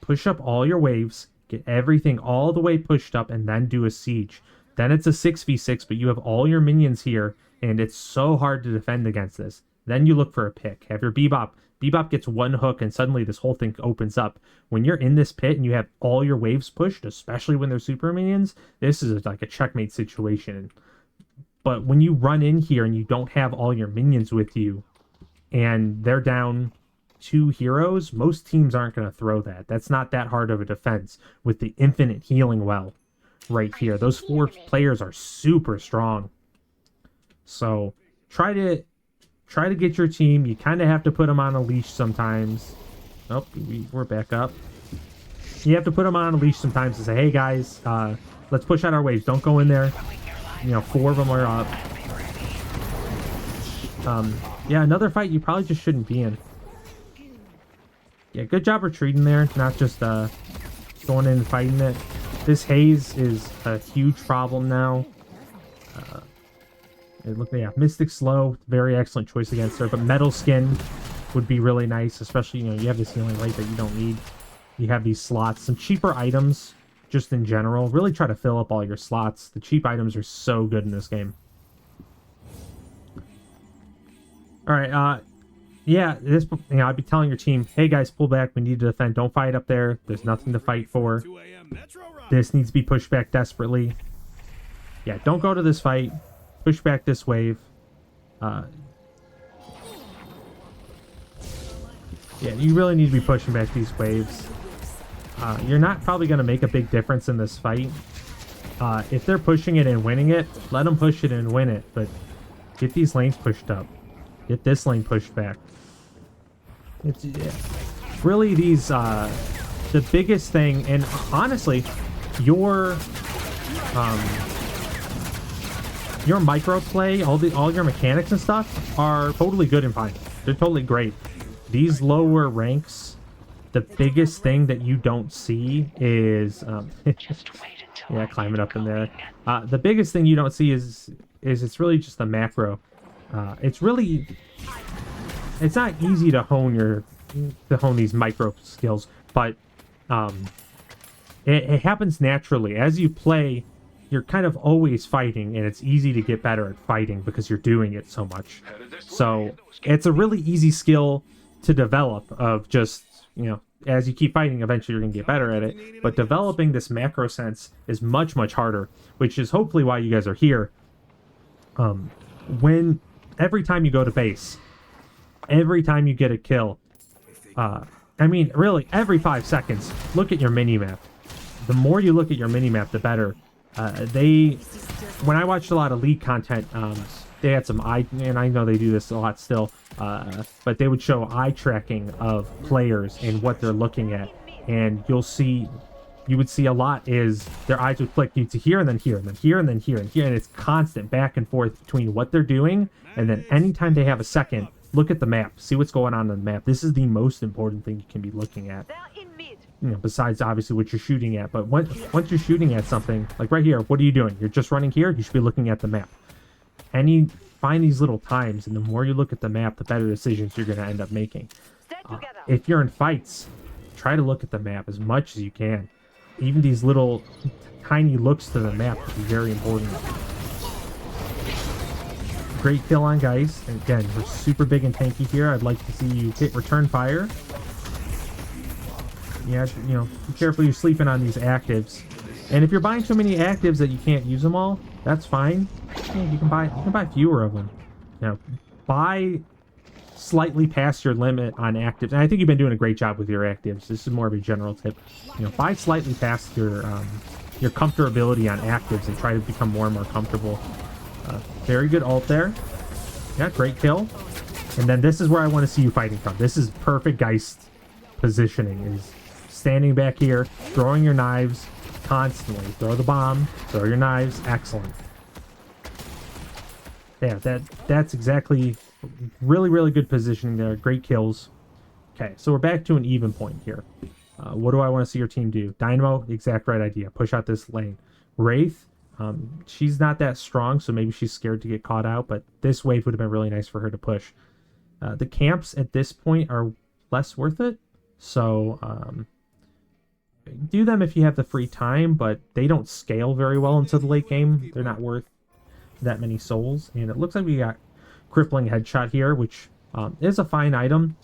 Push up all your waves, get everything all the way pushed up, and then do a siege. Then it's a 6v6, but you have all your minions here, and it's so hard to defend against this. Then you look for a pick. Have your Bebop. Bebop gets 1 hook, and suddenly this whole thing opens up. When you're in this pit and you have all your waves pushed, especially when they're super minions, this is like a checkmate situation. But when you run in here and you don't have all your minions with you, and they're down 2 heroes, most teams aren't going to throw that. That's not that hard of a defense with the infinite healing well right here. Those 4 players are super strong. So try to get your team. You kind of have to put them on a leash sometimes. Oh, we're back up. You have to put them on a leash sometimes to say, hey guys, let's push out our waves. Don't go in there. You know, 4 of them are up. Yeah, another fight you probably just shouldn't be in. Yeah, good job retreating there, not just going in and fighting it. This haze is a huge problem now. Yeah, Mystic Slow, very excellent choice against her, but Metal Skin would be really nice, especially, you know, you have this healing rate that you don't need. You have these slots. Some cheaper items, just in general. Really try to fill up all your slots. The cheap items are so good in this game. Alright, yeah, I'd be telling your team, hey guys, pull back, we need to defend. Don't fight up there. There's nothing to fight for. This needs to be pushed back desperately. Yeah, don't go to this fight. Push back this wave. Yeah, you really need to be pushing back these waves. You're not probably going to make a big difference in this fight. If they're pushing it and winning it, let them push it and win it. But get these lanes pushed up. Get this lane pushed back. It's really these the biggest thing, and honestly, your micro play, all your mechanics and stuff are totally good and fine. They're totally great. These lower ranks, the biggest thing that you don't see is yeah, climbing up in there. The biggest thing you don't see is it's really just the macro. It's not easy to hone these micro skills, but it happens naturally. As you play, you're kind of always fighting, and it's easy to get better at fighting because you're doing it so much. So it's a really easy skill to develop of just, you know, as you keep fighting, eventually you're going to get better at it. But developing this macro sense is much, much harder, which is hopefully why you guys are here. Every time you go to base, every time you get a kill, I mean, really, every 5 seconds, look at your minimap. The more you look at your minimap, the better. When I watched a lot of League content, they had some and I know they do this a lot still, but they would show eye tracking of players and what they're looking at, and you would see a lot is their eyes would flick you to here and then here and then here and then here and here, and it's constant back and forth between what they're doing, and then anytime they have a second, look at the map, see what's going on the map. This is the most important thing you can be looking at. You know, besides obviously what you're shooting at, but once you're shooting at something, like right here, what are you doing? You're just running here, you should be looking at the map. Any find these little times, and the more you look at the map, the better decisions you're going to end up making. If you're in fights, try to look at the map as much as you can. Even these little tiny looks to the map can be very important. Great kill on Geist. And again, we're super big and tanky here. I'd like to see you hit return fire. Yeah, you know, be careful you're sleeping on these actives. And if you're buying so many actives that you can't use them all, that's fine. Yeah, you can buy fewer of them. You know, buy slightly past your limit on actives. And I think you've been doing a great job with your actives. This is more of a general tip. You know, buy slightly past your comfortability on actives and try to become more and more comfortable. Very good ult there. Yeah, great kill. And then this is where I want to see you fighting from. This is perfect Geist positioning. Is standing back here, throwing your knives constantly. Throw the bomb, throw your knives. Excellent. Yeah, that's exactly really, really good positioning there. Great kills. Okay, so we're back to an even point here. What do I want to see your team do? Dynamo, exact right idea. Push out this lane. Wraith, she's not that strong, so maybe she's scared to get caught out, but this wave would have been really nice for her to push. The camps at this point are less worth it, so do them if you have the free time, but they don't scale very well into the late game. They're not worth that many souls, and it looks like we got crippling headshot here, which is a fine item.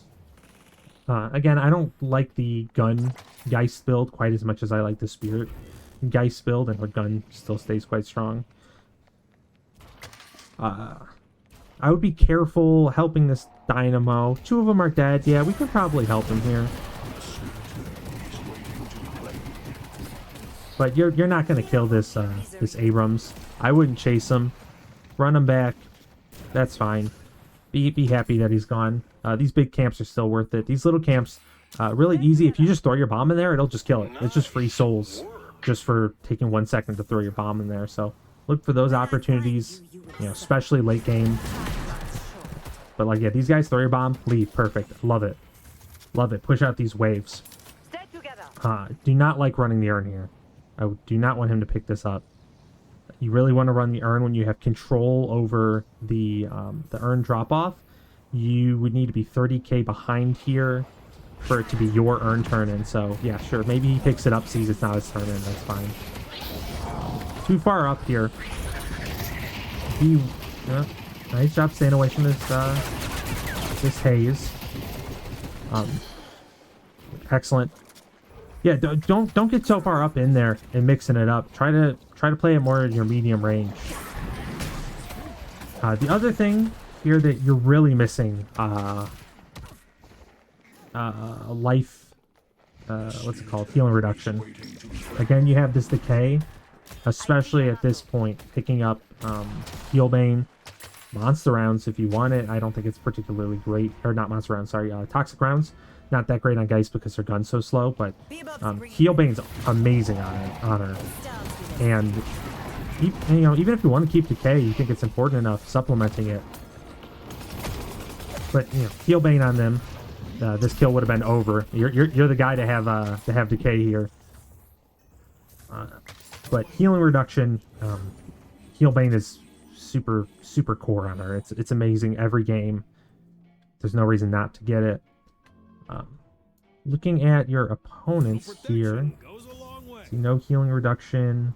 Again, I don't like the gun Geist build quite as much as I like the spirit Geist build, and her gun still stays quite strong. I would be careful helping this Dynamo. 2 of them are dead. Yeah, we could probably help him here. But you're not going to kill this this Abrams. I wouldn't chase him. Run him back. That's fine. Be happy that he's gone. These big camps are still worth it. These little camps, really easy. If you just throw your bomb in there, it'll just kill it. It's just free souls just for taking 1 second to throw your bomb in there. So look for those opportunities, you know, especially late game. But like, yeah, these guys, throw your bomb, leave. Perfect. Love it. Love it. Push out these waves. Do not like running the urn here. I do not want him to pick this up. You really want to run the urn when you have control over the urn drop-off. You would need to be 30k behind here for it to be your urn turn in. So, yeah, sure. Maybe he picks it up, sees it's not his turn in. That's fine. Too far up here. Nice job staying away from this haze. Excellent. Yeah, don't get so far up in there and mixing it up. Try to play it more in your medium range. The other thing here that you're really missing, life, what's it called? Healing reduction. Again, you have this decay, especially at this point, picking up heal bane, monster rounds if you want it. I don't think it's particularly great, or not monster rounds. Sorry, toxic rounds. Not that great on Geist because her gun's so slow, but heal bane's amazing on her. And you know, even if you want to keep decay, you think it's important enough supplementing it. But you know, heal bane on them. This kill would have been over. You're the guy to have decay here. But healing reduction, heal bane is super core on her. It's amazing every game. There's no reason not to get it. Looking at your opponents here, see, no healing reduction.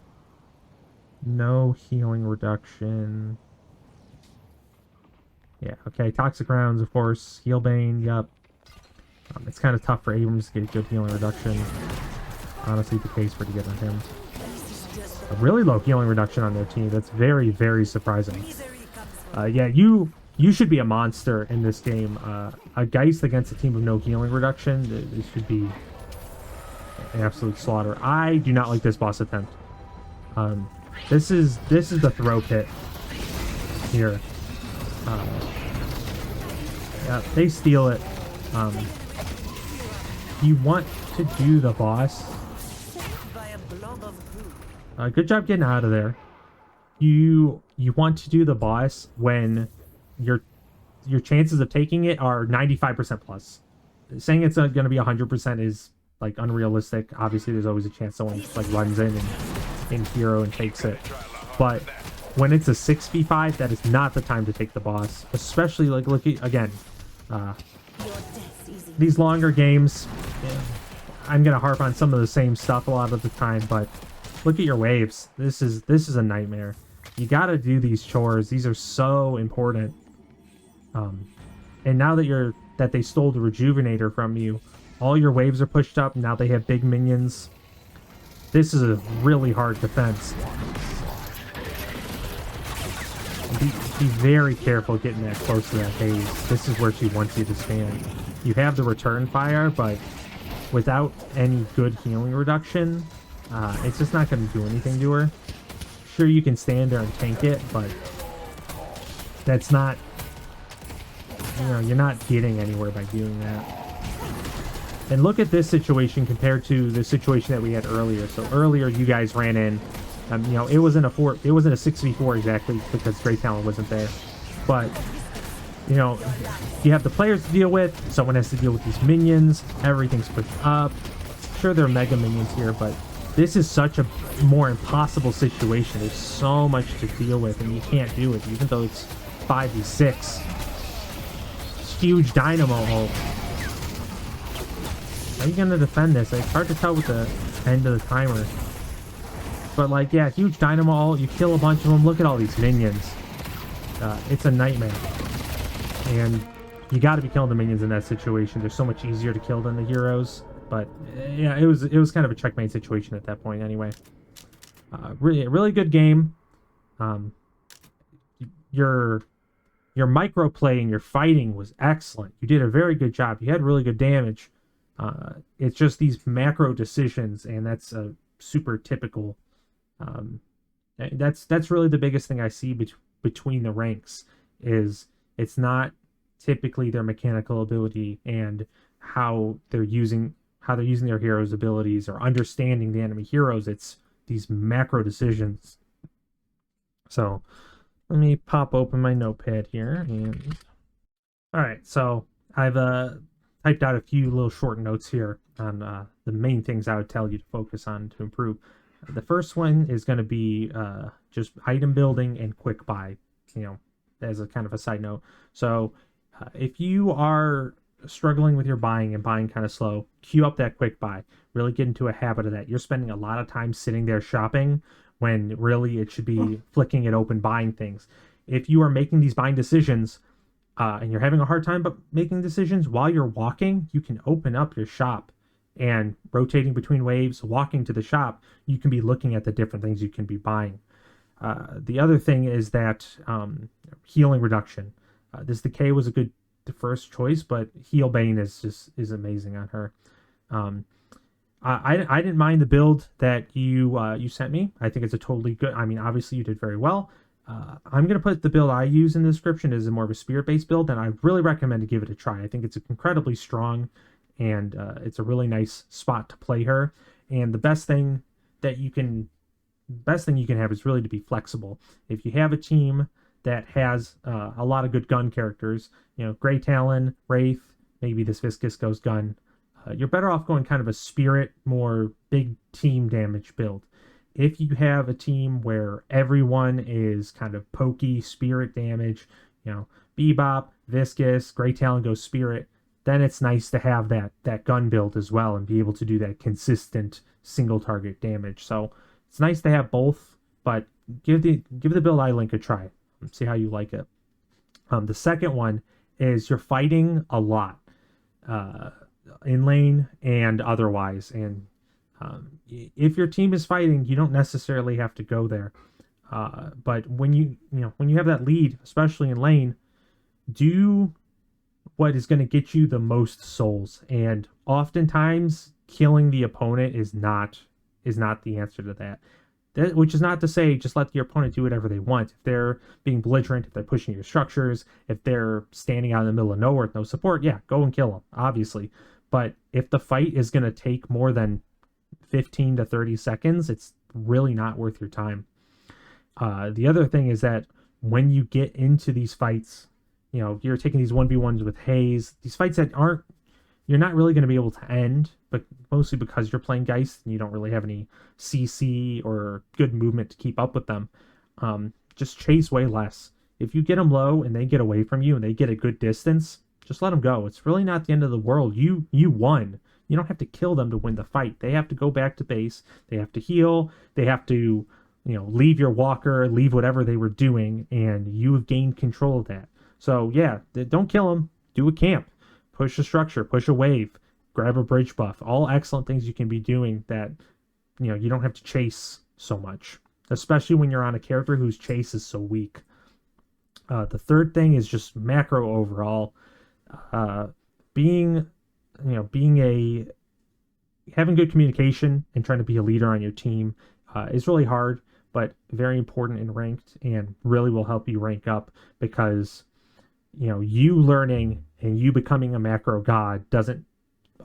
No healing reduction. Yeah, okay, toxic rounds, of course. Heal bane, yep. It's kind of tough for Abrams to get good healing reduction. Honestly, the case pretty good on him. A really low healing reduction on their team. That's very, very surprising. Yeah, you should be a monster in this game. A Geist against a team with no healing reduction, it should be an absolute slaughter. I do not like this boss attempt. This is the throw pit here. Yeah, they steal it. You want to do the boss. Good job getting out of there. You want to do the boss when your chances of taking it are 95% plus. Saying it's going to be 100% is like unrealistic. Obviously, there's always a chance someone like runs in hero and takes it. But when it's a 6v5, that is not the time to take the boss. Especially, like, look at, again, these longer games, I'm gonna harp on some of the same stuff a lot of the time, but look at your waves. This is a nightmare. You gotta do these chores. These are so important. And now that they stole the Rejuvenator from you, all your waves are pushed up. Now they have big minions. This is a really hard defense. Be very careful getting that close to that haze. This is where she wants you to stand. You have the return fire, but without any good healing reduction, it's just not going to do anything to her. Sure, you can stand there and tank it, but that's not, you're not getting anywhere by doing that. And look at this situation compared to the situation that we had earlier. So earlier, you guys ran in. It wasn't a 6v4 exactly because Great Talon wasn't there. But, you have the players to deal with. Someone has to deal with these minions. Everything's pushed up. Sure, there are mega minions here, but this is such a more impossible situation. There's so much to deal with, and you can't do it, even though it's 5v6. It's huge dynamo ult. How are you going to defend this? It's hard to tell with the end of the timer. But, like, yeah, huge dynamo ult. You kill a bunch of them. Look at all these minions. It's a nightmare. And you got to be killing the minions in that situation. They're so much easier to kill than the heroes. But, yeah, it was kind of a checkmate situation at that point anyway. Really good game. Your micro play and your fighting was excellent. You did a very good job. You had really good damage. It's just these macro decisions, and that's a super typical. That's really the biggest thing I see between the ranks is it's not typically their mechanical ability and how they're using their heroes' abilities or understanding the enemy heroes. It's these macro decisions. So let me pop open my notepad here, and all right, so I've typed out a few little short notes here on the main things I would tell you to focus on to improve. The first one is going to be just item building and quick buy, as a kind of a side note. So if you are struggling with your buying and buying kind of slow, queue up that quick buy. Really get into a habit of that. You're spending a lot of time sitting there shopping when really it should be flicking it open, buying things. If you are making these buying decisions and you're having a hard time making decisions while you're walking, you can open up your shop. And rotating between waves, walking to the shop, you can be looking at the different things you can be buying. The other thing is that healing reduction. This Decay was the first choice, but Heal Bane is amazing on her. I didn't mind the build that you sent me. I think it's a totally good. I mean, obviously you did very well. I'm gonna put the build I use in the description as a more of a spirit-based build, and I really recommend to give it a try. I think it's incredibly strong. And it's a really nice spot to play her. And the best thing you can have is really to be flexible. If you have a team that has a lot of good gun characters, Grey Talon, Wraith, maybe this Viscous goes gun, you're better off going kind of a spirit, more big team damage build. If you have a team where everyone is kind of pokey spirit damage, Bebop, Viscous, Grey Talon goes spirit, then it's nice to have that gun build as well and be able to do that consistent single target damage. So it's nice to have both, but give the build I link a try. See how you like it. The second one is you're fighting a lot in lane and otherwise. And if your team is fighting, you don't necessarily have to go there. But when you have that lead, especially in lane, do what is going to get you the most souls, and oftentimes killing the opponent is not the answer to that. Which is not to say just let your opponent do whatever they want. If they're being belligerent, if they're pushing your structures, if they're standing out in the middle of nowhere with no support, yeah, go and kill them, obviously. But if the fight is going to take more than 15 to 30 seconds, it's really not worth your time. The other thing is that when you get into these fights, you're taking these 1v1s with haze, these fights that you're not really going to be able to end, but mostly because you're playing Geist and you don't really have any CC or good movement to keep up with them. just chase way less. If you get them low and they get away from you and they get a good distance, just let them go. It's really not the end of the world. You won. You don't have to kill them to win the fight. They have to go back to base. They have to heal. They have to, leave your walker, leave whatever they were doing, and you have gained control of that. So yeah, don't kill them. Do a camp. Push a structure. Push a wave. Grab a bridge buff. All excellent things you can be doing that, you don't have to chase so much, especially when you're on a character whose chase is so weak. The third thing is just macro overall. Being having good communication and trying to be a leader on your team is really hard, but very important in ranked, and really will help you rank up, because you learning and you becoming a macro god doesn't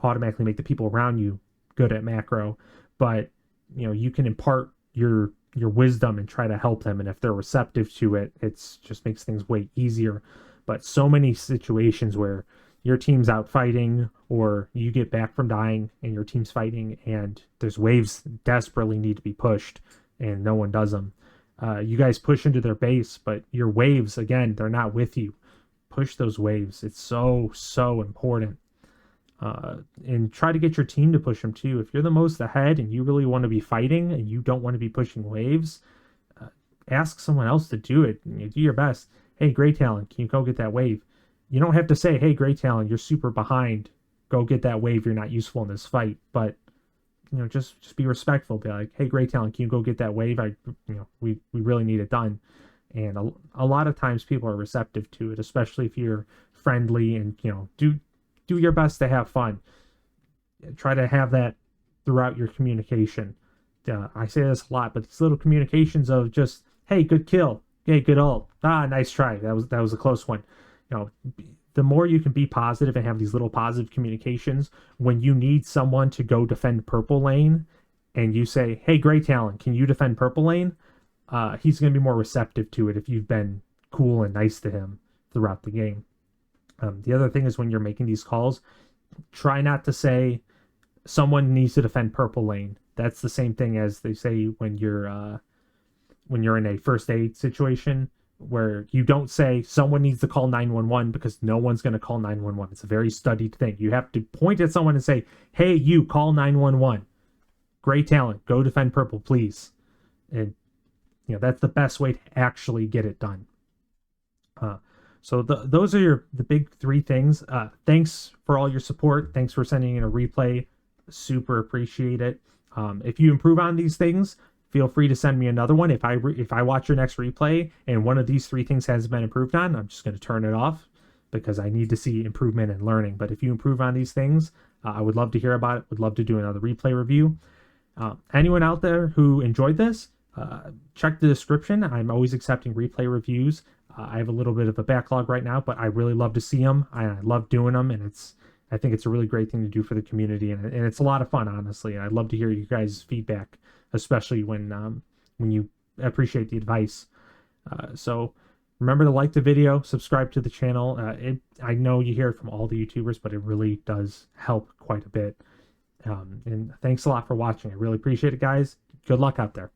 automatically make the people around you good at macro, but you can impart your wisdom and try to help them, and if they're receptive to it, it's just makes things way easier. But so many situations where your team's out fighting, or you get back from dying and your team's fighting, and there's waves desperately need to be pushed and no one does them. You guys push into their base, but your waves, again, they're not with you. Push those waves. It's so important. And try to get your team to push them too. If you're the most ahead and you really want to be fighting and you don't want to be pushing waves, ask someone else to do it. Do your best. Hey, Grey Talon, can you go get that wave? You don't have to say, hey, Grey Talon, you're super behind. Go get that wave. You're not useful in this fight. But just be respectful. Be like, hey, Grey Talon, can you go get that wave? We really need it done. And a lot of times people are receptive to it, especially if you're friendly and do your best to have fun. Try to have that throughout your communication. I say this a lot, but these little communications of just, hey, good kill. Hey, good ult. Nice try. That was a close one. The more you can be positive and have these little positive communications, when you need someone to go defend purple lane and you say, hey, Grey Talon, can you defend purple lane? He's going to be more receptive to it if you've been cool and nice to him throughout the game. The other thing is, when you're making these calls, try not to say someone needs to defend purple lane. That's the same thing as they say when you're in a first aid situation, where you don't say someone needs to call 911, because no one's going to call 911. It's a very studied thing. You have to point at someone and say, hey, you call 911. Grey Talon, go defend purple, please. And that's the best way to actually get it done. So those are the big three things. Thanks for all your support. Thanks for sending in a replay. Super appreciate it. If you improve on these things, feel free to send me another one. If I watch your next replay and one of these three things has been improved on, I'm just going to turn it off, because I need to see improvement and learning. But if you improve on these things, I would love to hear about it. Would love to do another replay review. Anyone out there who enjoyed this, check the description. I'm always accepting replay reviews. I have a little bit of a backlog right now, but I really love to see them. I love doing them, and I think it's a really great thing to do for the community, and it's a lot of fun, honestly. And I'd love to hear you guys' feedback, especially when you appreciate the advice. So remember to like the video, subscribe to the channel. I know you hear it from all the YouTubers, but it really does help quite a bit. And thanks a lot for watching. I really appreciate it, guys. Good luck out there.